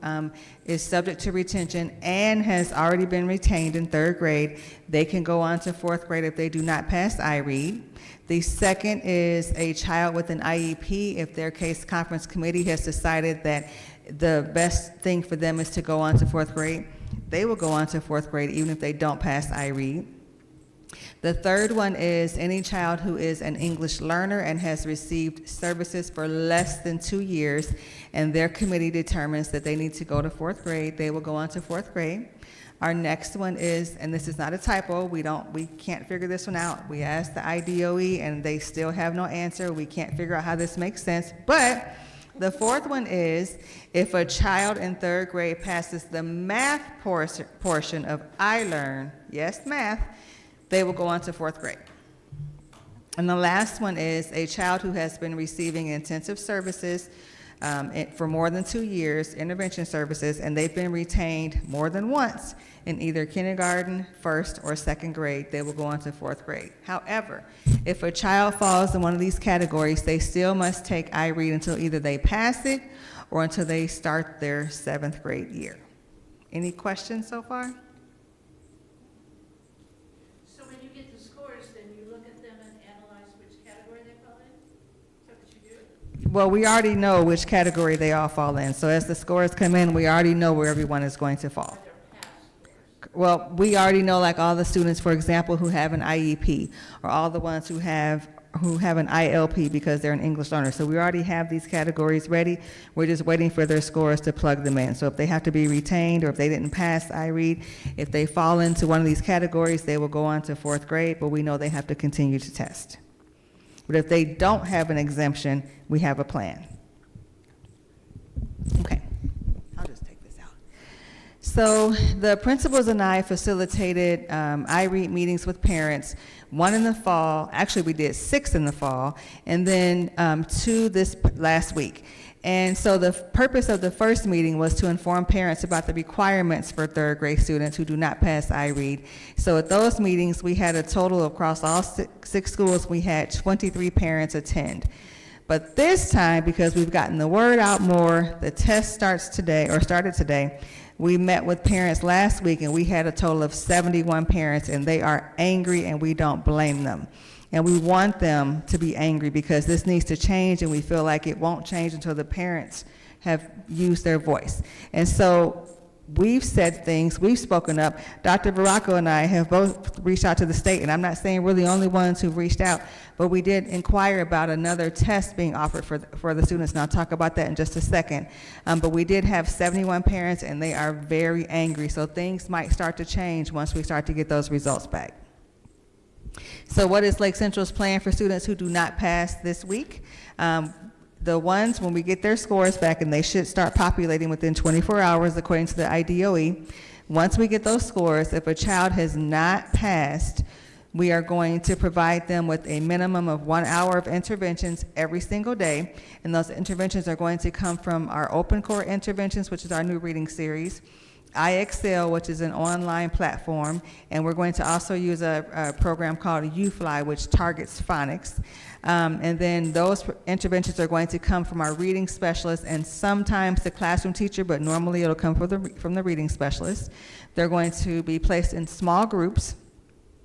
Speaker 17: is subject to retention and has already been retained in third grade. They can go on to fourth grade if they do not pass iRead. The second is a child with an IEP if their case conference committee has decided that the best thing for them is to go on to fourth grade. They will go on to fourth grade even if they don't pass iRead. The third one is any child who is an English learner and has received services for less than 2 years, and their committee determines that they need to go to fourth grade, they will go on to fourth grade. Our next one is, and this is not a typo, we can't figure this one out. We asked the IDOE and they still have no answer. We can't figure out how this makes sense, but the fourth one is if a child in third grade passes the math portion of iLearn, yes, math, they will go on to fourth grade. And the last one is a child who has been receiving intensive services for more than 2 years, intervention services, and they've been retained more than once in either kindergarten, first, or second grade, they will go on to fourth grade. However, if a child falls in one of these categories, they still must take iRead until either they pass it or until they start their 7th grade year. Any questions so far?
Speaker 6: So when you get the scores, then you look at them and analyze which category they fall in?
Speaker 17: Well, we already know which category they all fall in. So as the scores come in, we already know where everyone is going to fall. Well, we already know, like, all the students, for example, who have an IEP, or all the ones who have an ILP because they're an English learner. So we already have these categories ready. We're just waiting for their scores to plug them in. So if they have to be retained, or if they didn't pass iRead, if they fall into one of these categories, they will go on to 4th grade, but we know they have to continue to test. But if they don't have an exemption, we have a plan. Okay, I'll just take this out. So the principals and I facilitated iRead meetings with parents, one in the fall, actually we did 6 in the fall, and then 2 this last week. And so the purpose of the first meeting was to inform parents about the requirements for 3rd grade students who do not pass iRead. So at those meetings, we had a total across all 6 schools, we had 23 parents attend. But this time, because we've gotten the word out more, the test started today, we met with parents last week, and we had a total of 71 parents, and they are angry, and we don't blame them. And we want them to be angry because this needs to change, and we feel like it won't change until the parents have used their voice. And so we've said things, we've spoken up. Dr. Baracco and I have both reached out to the state, and I'm not saying we're the only ones who've reached out, but we did inquire about another test being offered for the students, and I'll talk about that in just a second. But we did have 71 parents, and they are very angry, so things might start to change once we start to get those results back. So what is Lake Central's plan for students who do not pass this week? The ones, when we get their scores back, and they should start populating within 24 hours according to the IDOE, once we get those scores, if a child has not passed, we are going to provide them with a minimum of 1 hour of interventions every single day, and those interventions are going to come from our open core interventions, which is our new reading series, iExcel, which is an online platform, and we're going to also use a program called UFly, which targets phonics. And then those interventions are going to come from our reading specialist and sometimes the classroom teacher, but normally it'll come from the reading specialist. They're going to be placed in small groups.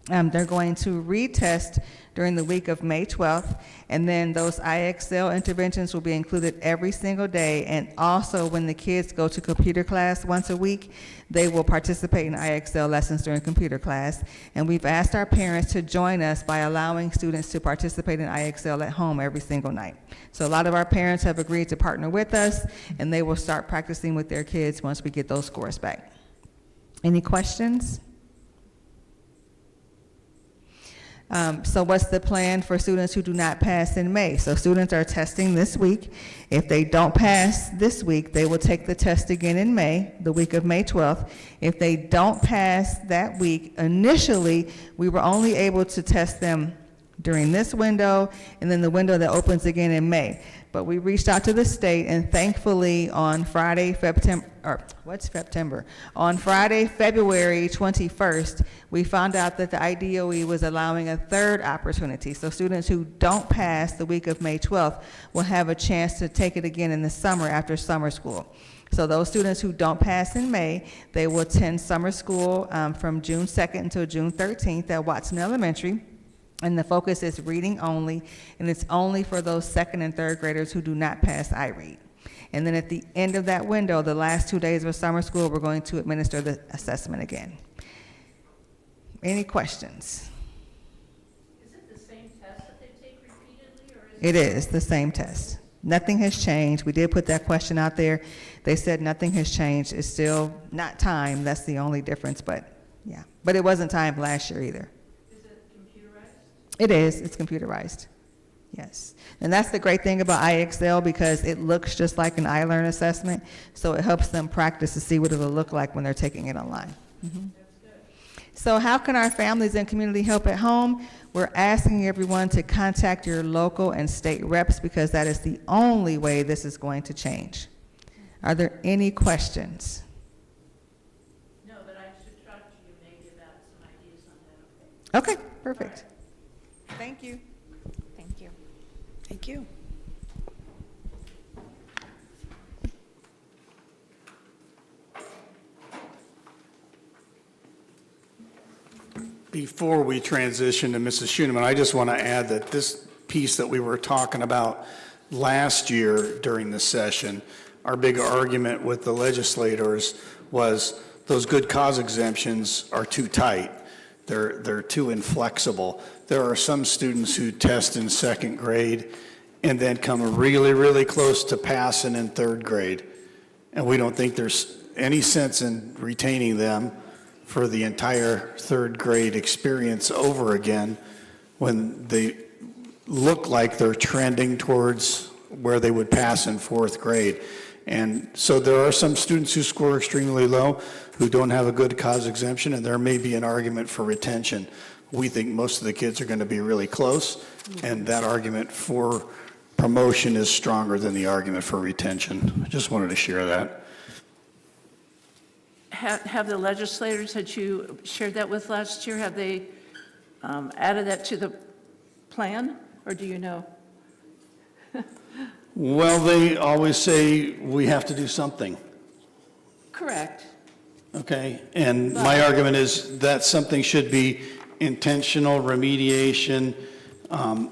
Speaker 17: They're going to retest during the week of May 12th, and then those iExcel interventions will be included every single day, and also when the kids go to computer class once a week, they will participate in iExcel lessons during computer class, and we've asked our parents to join us by allowing students to participate in iExcel at home every single night. So a lot of our parents have agreed to partner with us, and they will start practicing with their kids once we get those scores back. Any questions? So what's the plan for students who do not pass in May? So students are testing this week. If they don't pass this week, they will take the test again in May, the week of May 12th. If they don't pass that week, initially, we were only able to test them during this window and then the window that opens again in May. But we reached out to the state, and thankfully on Friday, February 21st, we found out that the IDOE was allowing a 3rd opportunity. So students who don't pass the week of May 12th will have a chance to take it again in the summer after summer school. So those students who don't pass in May, they will attend summer school from June 2nd until June 13th at Watson Elementary. And the focus is reading only, and it's only for those 2nd and 3rd graders who do not pass iRead. And then at the end of that window, the last 2 days of summer school, we're going to administer the assessment again. Any questions?
Speaker 6: Is it the same test that they take repeatedly, or is
Speaker 17: It is the same test. Nothing has changed. We did put that question out there. They said nothing has changed. It's still not time. That's the only difference, but yeah. But it wasn't timed last year either. It is. It's computerized. Yes. And that's the great thing about iExcel, because it looks just like an iLearn assessment, so it helps them practice to see what it'll look like when they're taking it online. Mm-hmm. So how can our families and community help at home? We're asking everyone to contact your local and state reps, because that is the only way this is going to change. Are there any questions?
Speaker 6: No, but I should talk to you maybe about some ideas on that.
Speaker 17: Okay, perfect. Thank you.
Speaker 3: Thank you.
Speaker 1: Thank you.
Speaker 2: Before we transition to Mrs. Schoeneman, I just want to add that this piece that we were talking about last year during the session, our big argument with the legislators was those good cause exemptions are too tight. They're too inflexible. There are some students who test in second grade and then come really, really close to passing in third grade. And we don't think there's any sense in retaining them for the entire third grade experience over again when they look like they're trending towards where they would pass in fourth grade. And so there are some students who score extremely low who don't have a good cause exemption, and there may be an argument for retention. We think most of the kids are going to be really close, and that argument for promotion is stronger than the argument for retention. I just wanted to share that.
Speaker 6: Have the legislators that you shared that with last year, have they added that to the plan, or do you know?
Speaker 2: Well, they always say we have to do something,
Speaker 6: Correct.
Speaker 2: okay? And my argument is that something should be intentional remediation,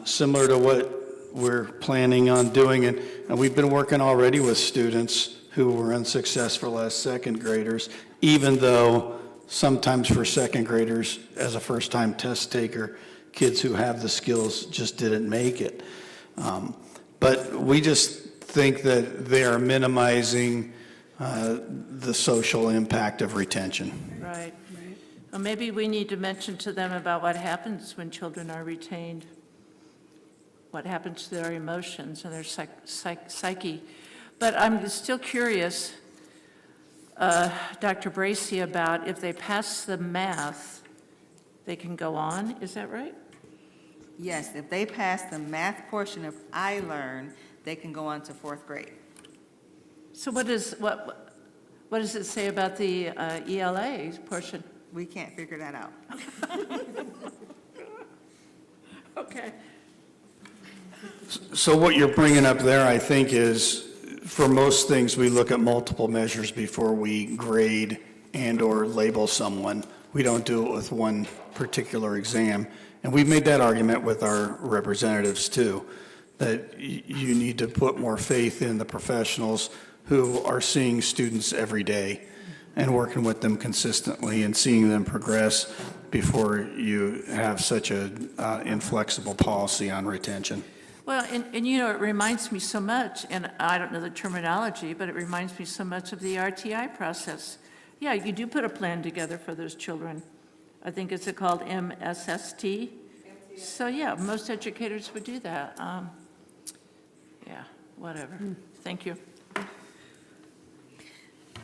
Speaker 2: similar to what we're planning on doing. And we've been working already with students who were unsuccessful as second graders, even though sometimes for second graders, as a first-time test taker, kids who have the skills just didn't make it. But we just think that they are minimizing the social impact of retention.
Speaker 6: Right. Well, maybe we need to mention to them about what happens when children are retained, what happens to their emotions and their psyche. But I'm still curious, Dr. Bracy, about if they pass the math, they can go on, is that right?
Speaker 16: Yes, if they pass the math portion of iLearn, they can go on to fourth grade.
Speaker 6: So what does it say about the ELA portion?
Speaker 16: We can't figure that out.
Speaker 6: Okay.
Speaker 2: So what you're bringing up there, I think, is for most things, we look at multiple measures before we grade and/or label someone. We don't do it with one particular exam. And we've made that argument with our representatives too, that you need to put more faith in the professionals who are seeing students every day and working with them consistently and seeing them progress before you have such an inflexible policy on retention.
Speaker 6: Well, and you know, it reminds me so much, and I don't know the terminology, but it reminds me so much of the RTI process. Yeah, you do put a plan together for those children. I think it's called MSST. So yeah, most educators would do that. Yeah, whatever. Thank you.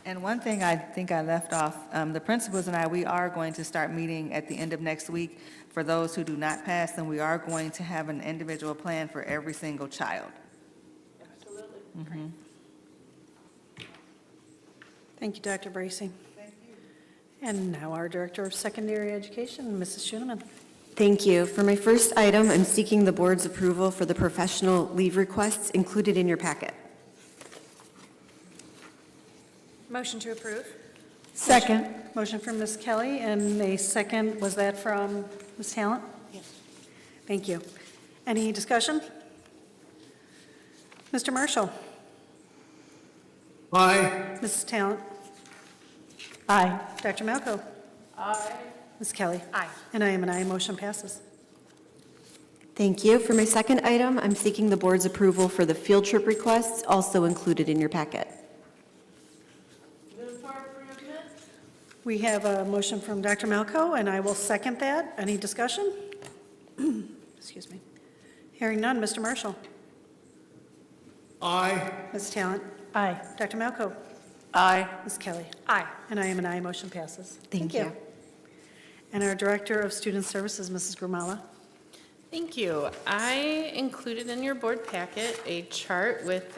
Speaker 16: And one thing I think I left off, the principals and I, we are going to start meeting at the end of next week. For those who do not pass, then we are going to have an individual plan for every single child.
Speaker 6: Absolutely.
Speaker 1: Thank you, Dr. Bracy. And now our Director of Secondary Education, Mrs. Schoeneman.
Speaker 18: Thank you. For my first item, I'm seeking the board's approval for the professional leave requests included in your packet.
Speaker 3: Motion to approve?
Speaker 1: Second. Motion from Ms. Kelly, and a second, was that from Ms. Talent? Yes. Thank you. Any discussion? Mr. Marshall?
Speaker 4: Aye.
Speaker 1: Mrs. Talent? Aye. Dr. Malco?
Speaker 6: Aye.
Speaker 1: Ms. Kelly?
Speaker 3: Aye.
Speaker 1: And I am an aye. Motion passes.
Speaker 18: Thank you. For my second item, I'm seeking the board's approval for the field trip requests also included in your packet.
Speaker 1: We have a motion from Dr. Malco, and I will second that. Any discussion? Excuse me. Hearing none. Mr. Marshall?
Speaker 4: Aye.
Speaker 1: Ms. Talent? Aye. Dr. Malco?
Speaker 6: Aye.
Speaker 1: Ms. Kelly?
Speaker 3: Aye.
Speaker 1: And I am an aye. Motion passes.
Speaker 18: Thank you.
Speaker 1: And our Director of Student Services, Mrs. Grumala.
Speaker 7: Thank you. I included in your board packet a chart with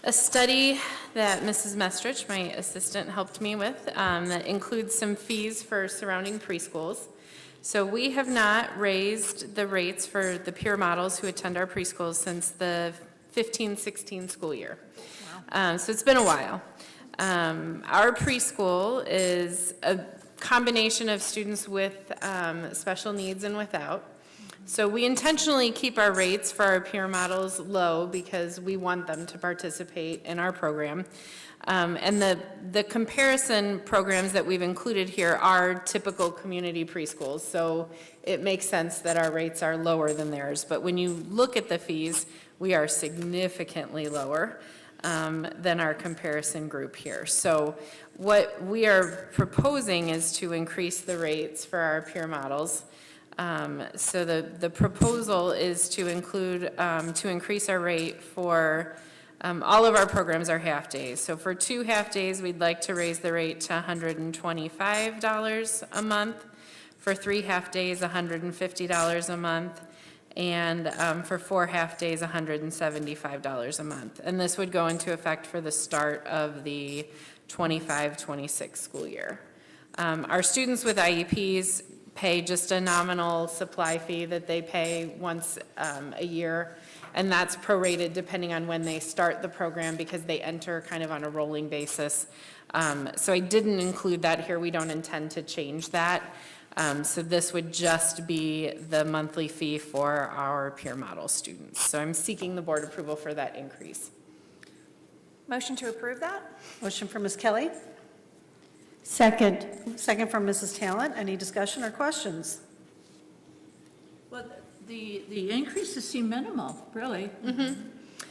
Speaker 7: a study that Mrs. Mestrich, my assistant, helped me with that includes some fees for surrounding preschools. So we have not raised the rates for the peer models who attend our preschools since the 15-16 school year. Wow. So it's been a while. Our preschool is a combination of students with special needs and without. So we intentionally keep our rates for our peer models low because we want them to participate in our program. And the comparison programs that we've included here are typical community preschools, so it makes sense that our rates are lower than theirs. But when you look at the fees, we are significantly lower than our comparison group here. So what we are proposing is to increase the rates for our peer models. So the proposal is to include, to increase our rate for all of our programs are half-days. So for 2 half-days, we'd like to raise the rate to $125 a month. For 3 half-days, $150 a month. And for 4 half-days, $175 a month. And this would go into effect for the start of the 25-26 school year. Our students with IEPs pay just a nominal supply fee that they pay once a year. And that's prorated depending on when they start the program because they enter kind of on a rolling basis. So I didn't include that here. We don't intend to change that. So this would just be the monthly fee for our peer model students. So I'm seeking the board approval for that increase.
Speaker 3: Motion to approve that?
Speaker 1: Motion from Ms. Kelly,
Speaker 5: Second.
Speaker 1: second from Mrs. Talent. Any discussion or questions?
Speaker 6: Well, the increases seem minimal, really.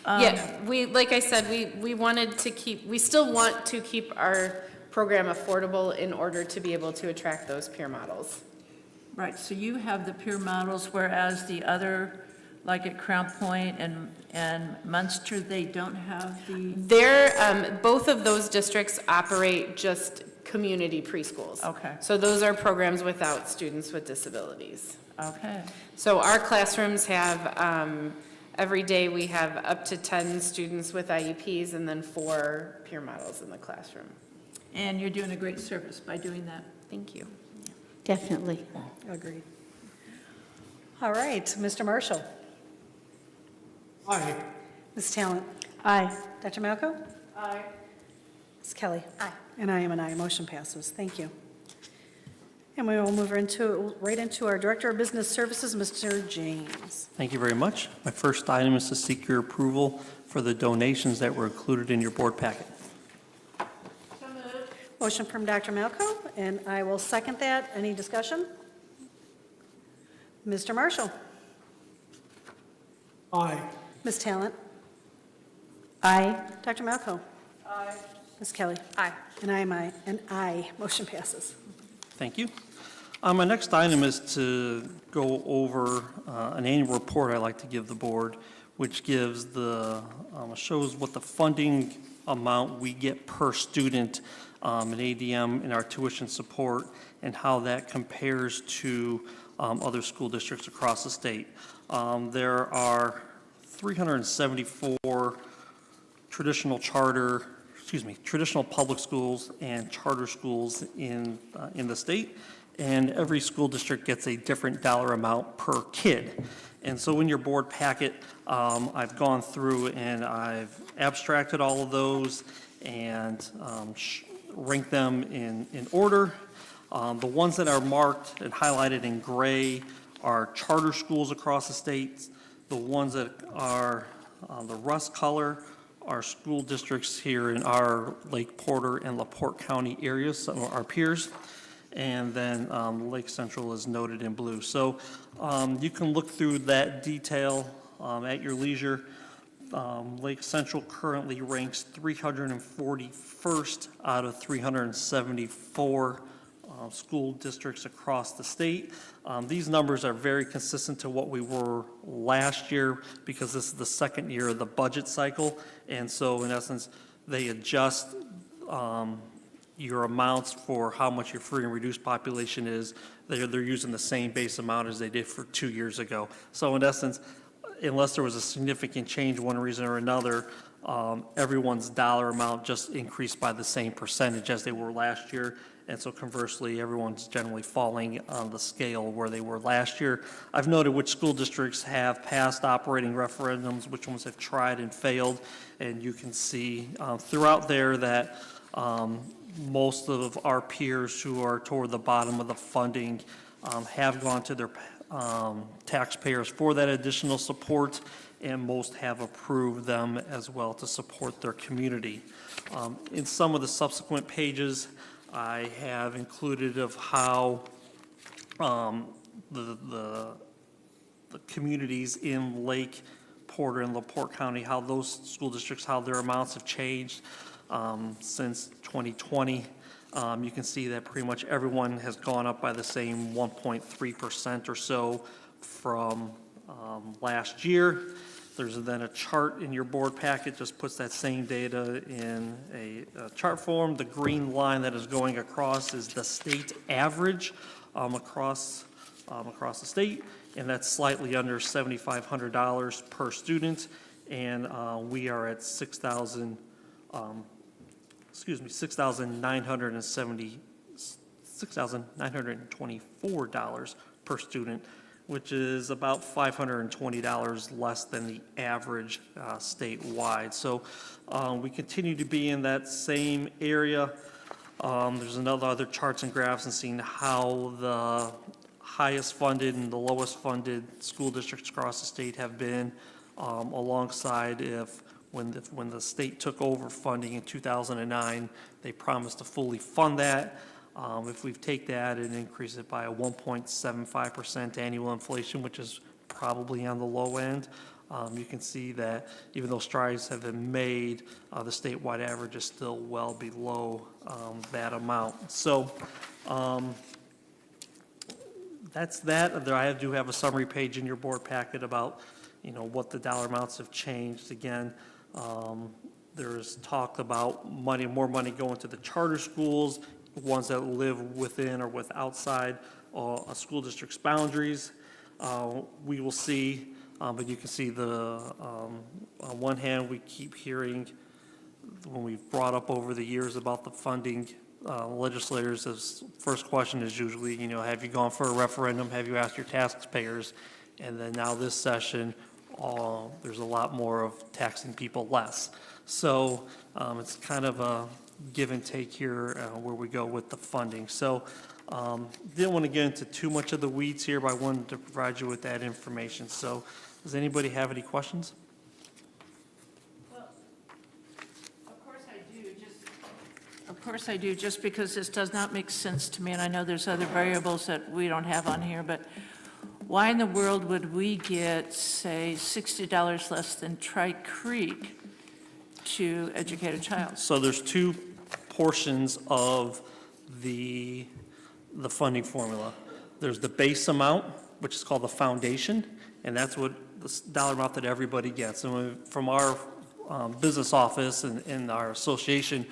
Speaker 7: Yeah, like I said, we wanted to we still want to keep our program affordable in order to be able to attract those peer models.
Speaker 6: Right, so you have the peer models, whereas the other, like at Crown Point and Munster, they don't have the...
Speaker 7: Both of those districts operate just community preschools.
Speaker 6: Okay.
Speaker 7: So those are programs without students with disabilities.
Speaker 6: Okay.
Speaker 7: So our classrooms have, every day we have up to 10 students with IEPs and then 4 peer models in the classroom.
Speaker 6: And you're doing a great service by doing that.
Speaker 7: Thank you.
Speaker 5: Definitely.
Speaker 1: Agreed. All right, Mr. Marshall.
Speaker 4: Aye.
Speaker 1: Ms. Talent.
Speaker 5: Aye.
Speaker 1: Dr. Malko.
Speaker 6: Aye.
Speaker 1: Ms. Kelly. Aye. And I am an aye. Motion passes. Thank you. And we will move right into our Director of Business Services, Mr. James.
Speaker 14: Thank you very much. My first item is to seek your approval for the donations that were included in your board packet.
Speaker 1: Motion from Dr. Malko, and I will second that. Any discussion? Mr. Marshall.
Speaker 4: Aye.
Speaker 1: Ms. Talent.
Speaker 5: Aye.
Speaker 1: Dr. Malko.
Speaker 6: Aye.
Speaker 1: Ms. Kelly.
Speaker 7: Aye.
Speaker 1: And I am aye. And aye. Motion passes.
Speaker 14: Thank you. My next item is to go over an annual report I like to give the board, which gives shows what the funding amount we get per student in ADM in our tuition support and how that compares to other school districts across the state. There are 374 traditional public schools and charter schools in the state, and every school district gets a different dollar amount per kid. And so in your board packet, I've gone through and I've abstracted all of those and rank them in order. The ones that are marked and highlighted in gray are charter schools across the state. The ones that are the rust color are school districts here in our Lake Porter and LaPorte County areas, some of our peers. And then Lake Central is noted in blue. So you can look through that detail at your leisure. Lake Central currently ranks 341st out of 374 school districts across the state. These numbers are very consistent to what we were last year because this is the second year of the budget cycle. And so in essence, they adjust your amounts for how much your free and reduced population is. They're using the same base amount as they did for 2 years ago. So in essence, unless there was a significant change one reason or another, everyone's dollar amount just increased by the same percentage as they were last year. And so conversely, everyone's generally falling on the scale where they were last year. I've noted which school districts have passed operating referendums, which ones have tried and failed. And you can see throughout there that most of our peers who are toward the bottom of the funding have gone to their taxpayers for that additional support, and most have approved them as well to support their community. In some of the subsequent pages, I have included of how the communities in Lake Porter and LaPorte County, how those school districts, how their amounts have changed since 2020. You can see that pretty much everyone has gone up by the same 1.3% or so from last year. There's then a chart in your board packet, just puts that same data in a chart form. The green line that is going across is the state average across the state, and that's slightly under $7,500 per student, and we are at $6,924 per student, which is about $520 less than the average statewide. So we continue to be in that same area. There's other charts and graphs and seeing how the highest funded and the lowest funded school districts across the state have been, alongside when the state took over funding in 2009, they promised to fully fund that. If we take that and increase it by a 1.75% annual inflation, which is probably on the low end, you can see that even though strides have been made, the statewide average is still well below that amount. So that's that. I do have a summary page in your board packet about, what the dollar amounts have changed. Again, there's talk about more money going to the charter schools, ones that live within or outside a school district's boundaries. We will see, but you can see on one hand, we keep hearing, when we've brought up over the years about the funding, legislators, the first question is usually, have you gone for a referendum? Have you asked your taxpayers? And then now this session, there's a lot more of taxing people less. So it's kind of a give and take here where we go with the funding. So didn't want to get into too much of the weeds here, but I wanted to provide you with that information. So does anybody have any questions?
Speaker 6: Of course I do, just because this does not make sense to me, and I know there's other variables that we don't have on here, but why in the world would we get, say, $60 less than Tri Creek to educate a child?
Speaker 14: So there's two portions of the funding formula. There's the base amount, which is called the foundation, and that's what the dollar amount that everybody gets. And from our business office and our association,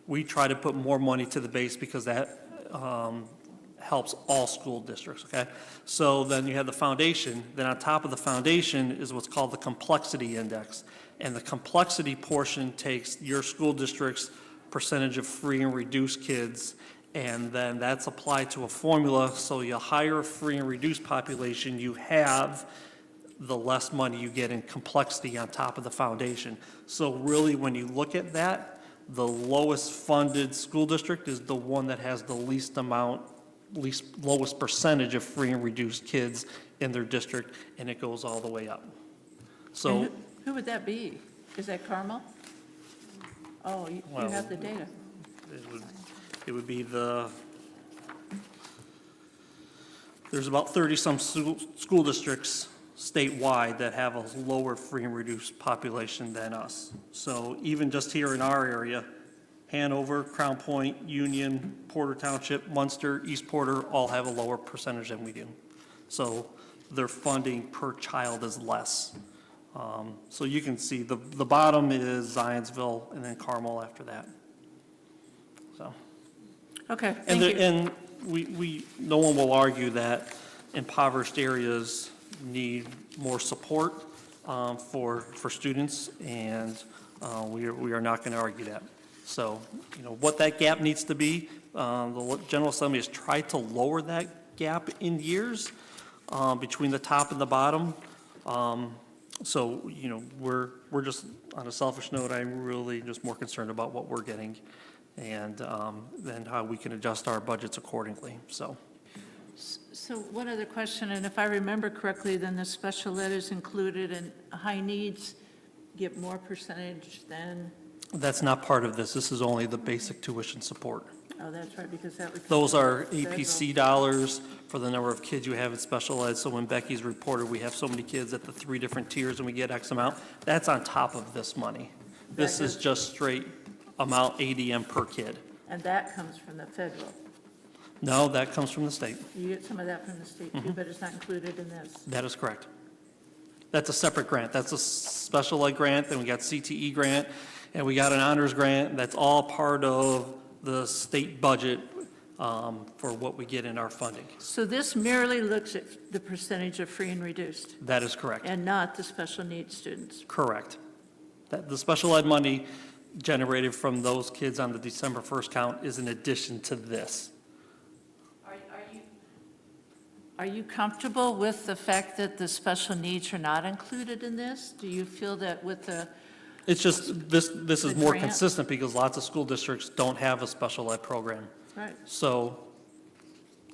Speaker 14: we try to put more money to the base because that helps all school districts, okay? So then you have the foundation. Then on top of the foundation is what's called the complexity index. And the complexity portion takes your school district's percentage of free and reduced kids, and then that's applied to a formula. So you higher free and reduced population you have, the less money you get in complexity on top of the foundation. So really, when you look at that, the lowest funded school district is the one that has the lowest percentage of free and reduced kids in their district, and it goes all the way up. So
Speaker 6: And who would that be? Is that Carmel? Oh, you have the data.
Speaker 14: it would be there's about 30-some school districts statewide that have a lower free and reduced population than us. So even just here in our area, Hanover, Crown Point, Union, Porter Township, Munster, East Porter all have a lower percentage than we do. So their funding per child is less. So you can see the bottom is Zionsville and then Carmel after that. So.
Speaker 6: Okay,
Speaker 14: And
Speaker 6: thank you.
Speaker 14: and no one will argue that impoverished areas need more support for students, and we are not going to argue that. So, what that gap needs to be, the General Assembly has tried to lower that gap in years between the top and the bottom. So, we're just, on a selfish note, I'm really just more concerned about what we're getting and then how we can adjust our budgets accordingly, so.
Speaker 6: So one other question, and if I remember correctly, then the special ed is included and high needs get more percentage than,
Speaker 14: That's not part of this. This is only the basic tuition support.
Speaker 6: oh, that's right, because that would.
Speaker 14: Those are APC dollars for the number of kids you have in special ed. So when Becky's reported, we have so many kids at the 3 different tiers and we get X amount, that's on top of this money. This is just straight amount ADM per kid.
Speaker 6: And that comes from the federal.
Speaker 14: No, that comes from the state.
Speaker 6: You get some of that from the state too, but it's not included in this.
Speaker 14: That is correct. That's a separate grant. That's a special ed grant, then we got CTE grant, and we got an honors grant. That's all part of the state budget for what we get in our funding.
Speaker 6: So this merely looks at the percentage of free and reduced
Speaker 14: That is correct.
Speaker 6: and not the special needs students.
Speaker 14: Correct. That the special ed money generated from those kids on the December 1st count is in addition to this.
Speaker 6: Are you comfortable with the fact that the special needs are not included in this? Do you feel that with the,
Speaker 14: It's just, this is
Speaker 6: The
Speaker 14: more
Speaker 6: grant?
Speaker 14: consistent because lots of school districts don't have a special ed program.
Speaker 6: right?
Speaker 14: So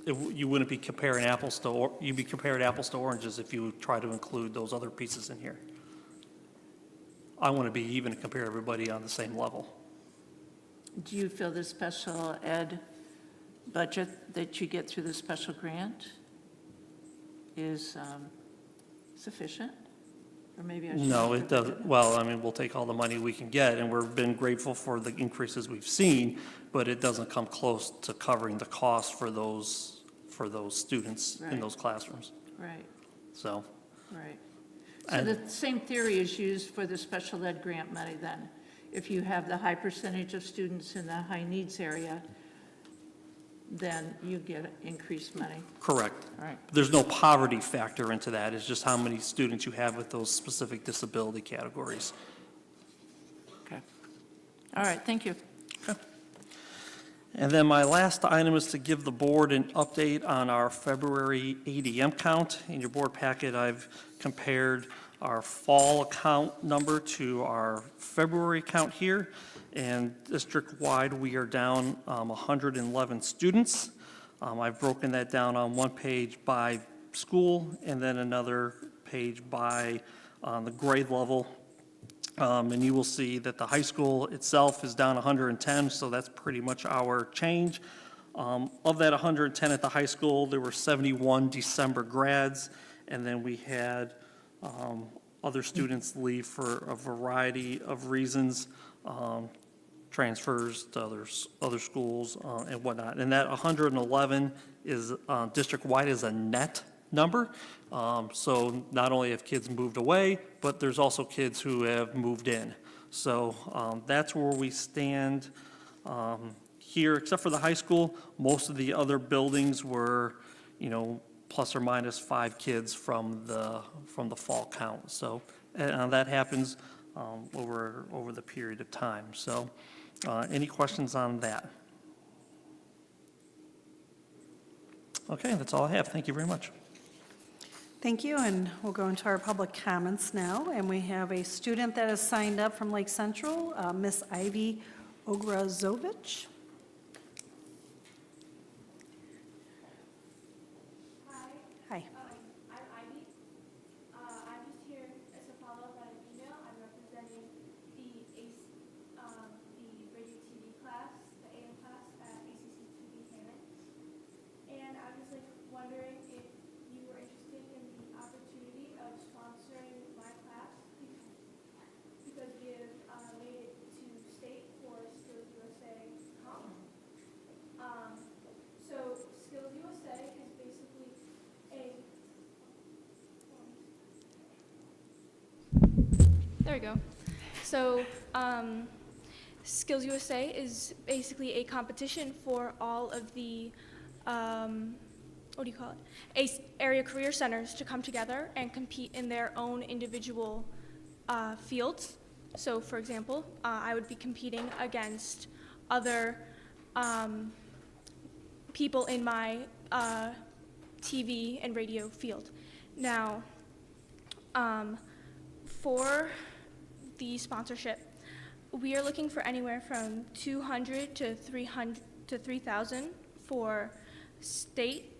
Speaker 14: you wouldn't be comparing apples to, you'd be comparing apples to oranges if you try to include those other pieces in here. I want to be even and compare everybody on the same level.
Speaker 6: Do you feel the special ed budget that you get through the special grant is sufficient? Or maybe I should.
Speaker 14: No, it doesn't. Well, I mean, we'll take all the money we can get, and we've been grateful for the increases we've seen, but it doesn't come close to covering the cost for those students in
Speaker 6: Right.
Speaker 14: those classrooms.
Speaker 6: Right,
Speaker 14: So,
Speaker 6: right. So
Speaker 14: And-
Speaker 6: the same theory is used for the special ed grant money then? If you have the high percentage of students in the high needs area, then you get increased money.
Speaker 14: correct.
Speaker 6: All right.
Speaker 14: There's no poverty factor into that. It's just how many students you have with those specific disability categories.
Speaker 6: Okay. All right, thank you.
Speaker 14: And then my last item is to give the board an update on our February ADM count. In your board packet, I've compared our fall count number to our February count here. And district-wide, we are down 111 students. I've broken that down on one page by school and then another page by the grade level. And you will see that the high school itself is down 110, so that's pretty much our change. Of that 110 at the high school, there were 71 December grads, and then we had other students leave for a variety of reasons, transfers to other schools and whatnot. And that 111 is district-wide is a net number. So not only have kids moved away, but there's also kids who have moved in. So that's where we stand here, except for the high school. Most of the other buildings were, plus or minus 5 kids from the fall count. So that happens over the period of time. So any questions on that? Okay, that's all I have. Thank you very much.
Speaker 1: Thank you, and we'll go into our public comments now. And we have a student that has signed up from Lake Central, Miss Ivy Ograzovich. Hi.
Speaker 19: I'm Ivy. I'm just here as a follow-up on an email. I'm representing the radio TV class, the AM class at ACC TV Hammond. And I was wondering if you were interested in the opportunity of sponsoring my class because we have made it to state for Skills USA comp. So Skills USA is basically There we go. So, Skills USA is basically a competition for all of the, area career centers to come together and compete in their own individual fields. So, for example, I would be competing against other people in my TV and radio field. Now, for the sponsorship, we are looking for anywhere from $200 to $3,000 for state.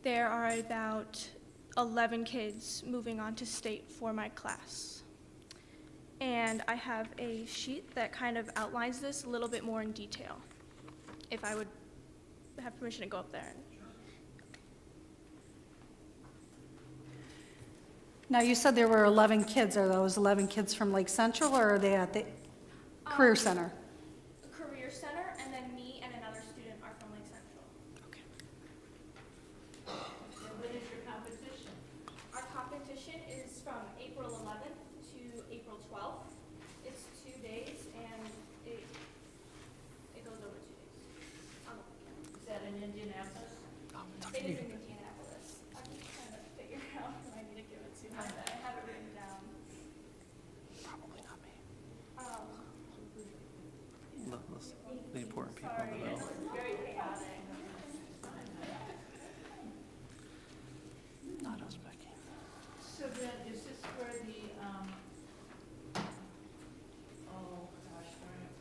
Speaker 19: there are about 11 kids moving on to state for my class. And I have a sheet that kind of outlines this a little bit more in detail, if I would have permission to go up there.
Speaker 1: Now, you said there were 11 kids. Are those 11 kids from Lake Central, or are they at the Career Center?
Speaker 19: Career Center, and then me and another student are from Lake Central.
Speaker 6: And when is your competition?
Speaker 19: Our competition is from April 11th to April 12th. It's 2 days, and it goes over 2 days.
Speaker 6: Is that in Indianapolis?
Speaker 19: It is in Indianapolis. I'm just trying to figure out who I need to give it to. I have it written down.
Speaker 14: Probably not me.
Speaker 19: Um,
Speaker 14: The important people in the
Speaker 19: Sorry,
Speaker 14: middle.
Speaker 19: it's very chaotic.
Speaker 14: Not us, Becky.
Speaker 6: So then, is this for the, oh gosh, darn it.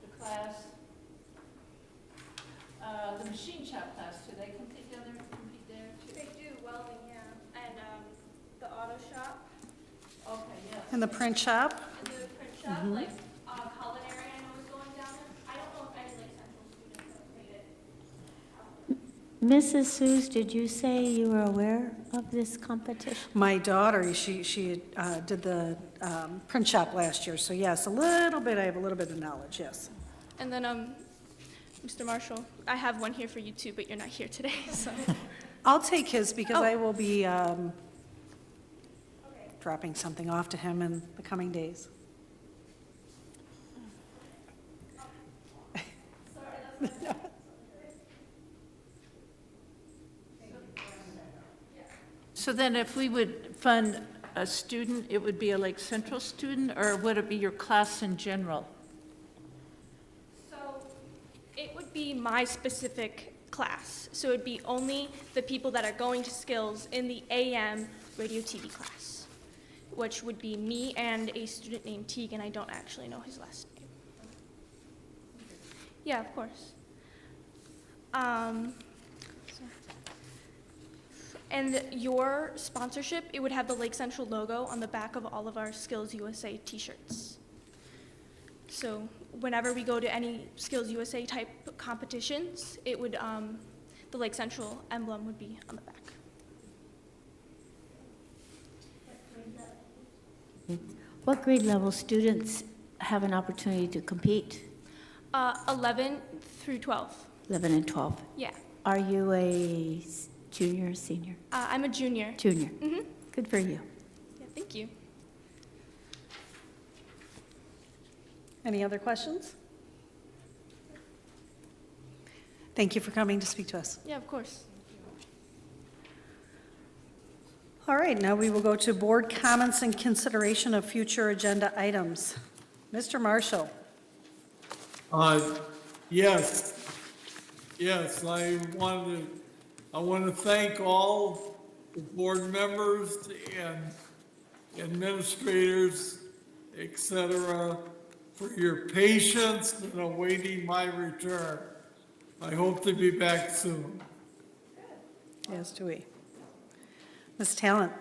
Speaker 6: The class, the machine shop class, do they compete there too?
Speaker 19: They do welding, yeah, and the auto shop,
Speaker 6: Okay, yes.
Speaker 1: In the print shop?
Speaker 19: and the print shop, like culinary, I know is going down there. I don't know if any Lake Central students have played it.
Speaker 5: Mrs. Seuss, did you say you were aware of this competition?
Speaker 1: My daughter, she did the print shop last year, so yes, a little bit, I have a little bit of knowledge, yes.
Speaker 19: And then, Mr. Marshall, I have one here for you too, but you're not here today, so.
Speaker 1: I'll take his because I will be dropping something off to him in the coming days.
Speaker 6: So then if we would fund a student, it would be a Lake Central student, or would it be your class in general?
Speaker 19: So it would be my specific class. So it'd be only the people that are going to skills in the AM radio TV class, which would be me and a student named Teagan. I don't actually know his last name. Yeah, of course. And your sponsorship, it would have the Lake Central logo on the back of all of our Skills USA t-shirts. So whenever we go to any Skills USA type competitions, it would, the Lake Central emblem would be on the back.
Speaker 5: What grade level students have an opportunity to compete?
Speaker 19: 11 through 12.
Speaker 5: 11 and 12.
Speaker 19: Yeah.
Speaker 5: Are you a junior or senior?
Speaker 19: I'm a junior.
Speaker 5: Junior.
Speaker 19: Mm-hmm.
Speaker 5: Good for you.
Speaker 19: Yeah, thank you.
Speaker 1: Any other questions? Thank you for coming to speak to us.
Speaker 19: Yeah, of course.
Speaker 1: All right, now we will go to board comments and consideration of future agenda items. Mr. Marshall.
Speaker 4: Yes, I want to thank all the board members and administrators, et cetera, for your patience in awaiting my return. I hope to be back soon.
Speaker 1: Yes, do we? Ms. Talent.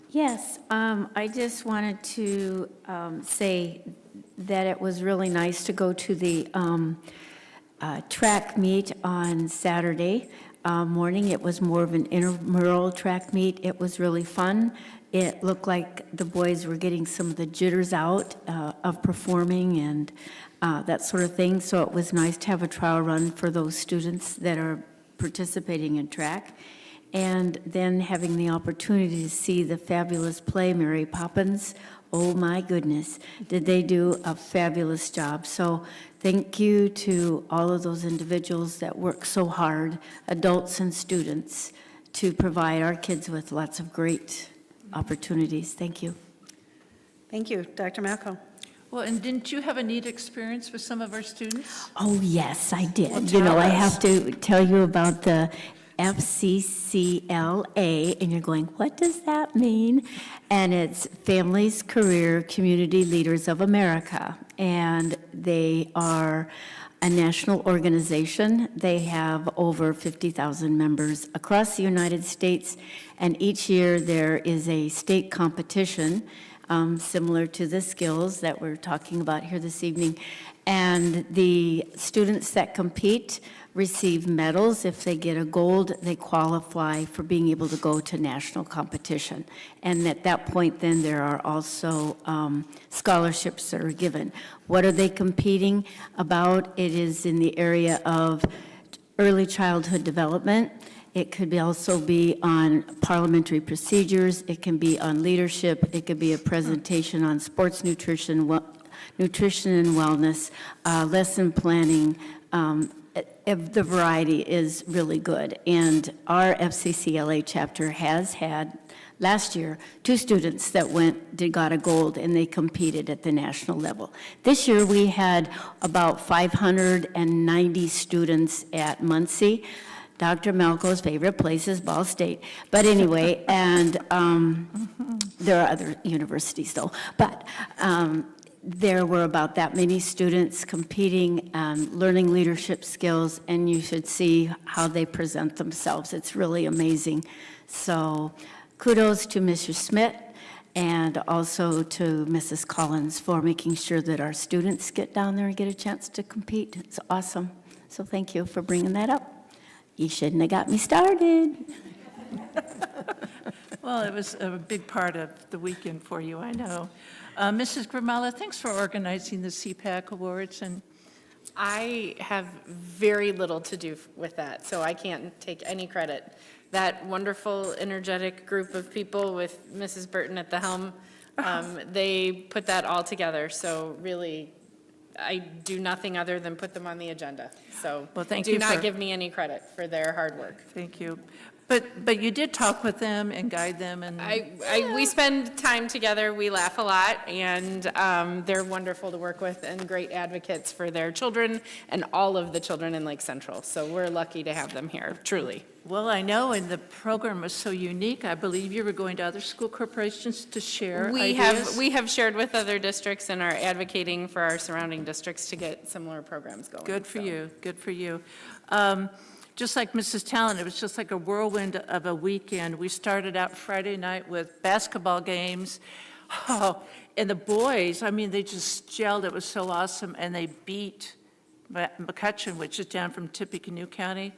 Speaker 5: Yes, I just wanted to say that it was really nice to go to the track meet on Saturday morning. It was more of an intramural track meet. It was really fun. It looked like the boys were getting some of the jitters out of performing and that sort of thing. So it was nice to have a trial run for those students that are participating in track. And then having the opportunity to see the fabulous play, Mary Poppins. Oh my goodness, did they do a fabulous job. So thank you to all of those individuals that work so hard, adults and students, to provide our kids with lots of great opportunities. Thank you.
Speaker 1: Thank you. Dr. Malco.
Speaker 6: Well, and didn't you have a neat experience with some of our students?
Speaker 5: Oh, yes, I did.
Speaker 6: Well,
Speaker 5: You know,
Speaker 6: tell
Speaker 5: I
Speaker 6: us.
Speaker 5: have to tell you about the FCCLA, and you're going, what does that mean? And it's Families, Career, Community Leaders of America. And they are a national organization. They have over 50,000 members across the United States, and each year there is a state competition similar to the skills that we're talking about here this evening. And the students that compete receive medals. If they get a gold, they qualify for being able to go to national competition. And at that point, then, there are also scholarships that are given. What are they competing about? It is in the area of early childhood development. It could also be on parliamentary procedures. It can be on leadership. It could be a presentation on sports nutrition, nutrition and wellness, lesson planning. The variety is really good. And our FCCLA chapter has had, last year, 2 students that got a gold, and they competed at the national level. This year, we had about 590 students at Muncie. Dr. Malco's favorite place is Ball State. But anyway, and there are other universities, though. But there were about that many students competing, learning leadership skills, and you should see how they present themselves. It's really amazing. So kudos to Mr. Smith and also to Mrs. Collins for making sure that our students get down there and get a chance to compete. It's awesome. So thank you for bringing that up. You shouldn't have got me started.
Speaker 6: Well, it was a big part of the weekend for you, I know. Mrs. Grimala, thanks for organizing the CPAC Awards. And
Speaker 7: I have very little to do with that, so I can't take any credit. That wonderful, energetic group of people with Mrs. Burton at the helm, they put that all together, so really, I do nothing other than put them on the agenda. So
Speaker 6: Well, thank
Speaker 7: do
Speaker 6: you
Speaker 7: not
Speaker 6: for-
Speaker 7: give me any credit for their hard work.
Speaker 6: Thank you. But you did talk with them and guide them, and
Speaker 7: We spend time together, we laugh a lot, and they're wonderful to work with and great advocates for their children and all of the children in Lake Central. So we're lucky to have them here, truly.
Speaker 6: well, I know, and the program was so unique. I believe you were going to other school corporations to share ideas.
Speaker 7: We have shared with other districts and are advocating for our surrounding districts to get similar programs going.
Speaker 6: Good for
Speaker 7: so.
Speaker 6: you, good for you. Just like Mrs. Talent, it was just like a whirlwind of a weekend. We started out Friday night with basketball games. Oh, and the boys, I mean, they just gelled. It was so awesome. And they beat McCutcheon, which is down from Tippecanoe County.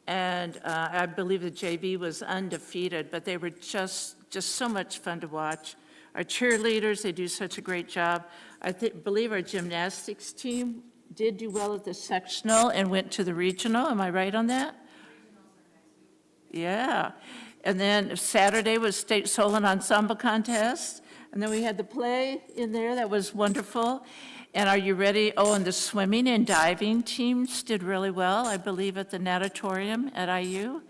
Speaker 6: And I believe the JV was undefeated, but they were just so much fun to watch. Our cheerleaders, they do such a great job. I believe our gymnastics team did do well at the sectional and went to the regional. Am I right on that? Yeah. And then Saturday was State Solon Ensemble Contest. And then we had the play in there. That was wonderful. And are you ready? Oh, and the swimming and diving teams did really well, I believe, at the natatorium at IU.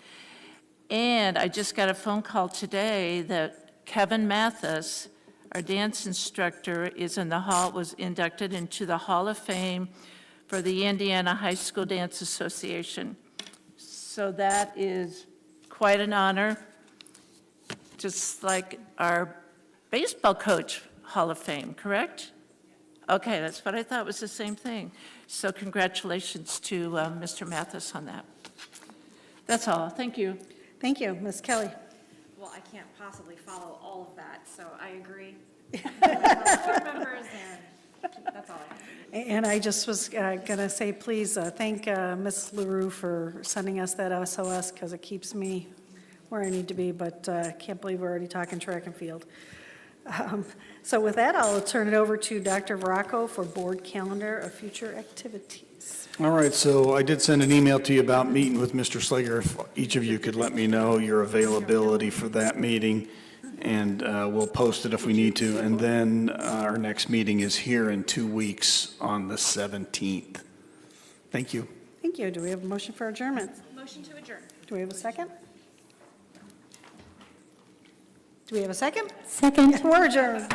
Speaker 6: And I just got a phone call today that Kevin Mathis, our dance instructor, was inducted into the Hall of Fame for the Indiana High School Dance Association. So that is quite an honor, just like our baseball coach Hall of Fame, correct? Okay, that's what I thought was the same thing. So congratulations to Mr. Mathis on that. That's all. Thank you.
Speaker 1: Thank you. Ms. Kelly?
Speaker 3: Well, I can't possibly follow all of that, so I agree. Board members, and that's all I have.
Speaker 1: And I just was going to say, please thank Ms. LaRue for sending us that SOS, because it keeps me where I need to be, but I can't believe we're already talking track and field. So with that, I'll turn it over to Dr. Veracco for board calendar of future activities.
Speaker 2: All right, so I did send an email to you about meeting with Mr. Slager. If each of you could let me know your availability for that meeting, and we'll post it if we need to. And then our next meeting is here in 2 weeks on the 17th. Thank you.
Speaker 1: Thank you. Do we have a motion for adjournment?
Speaker 3: Motion to adjourn.
Speaker 1: Do we have a second? Do we have a second?
Speaker 5: Second.
Speaker 1: We're adjourned.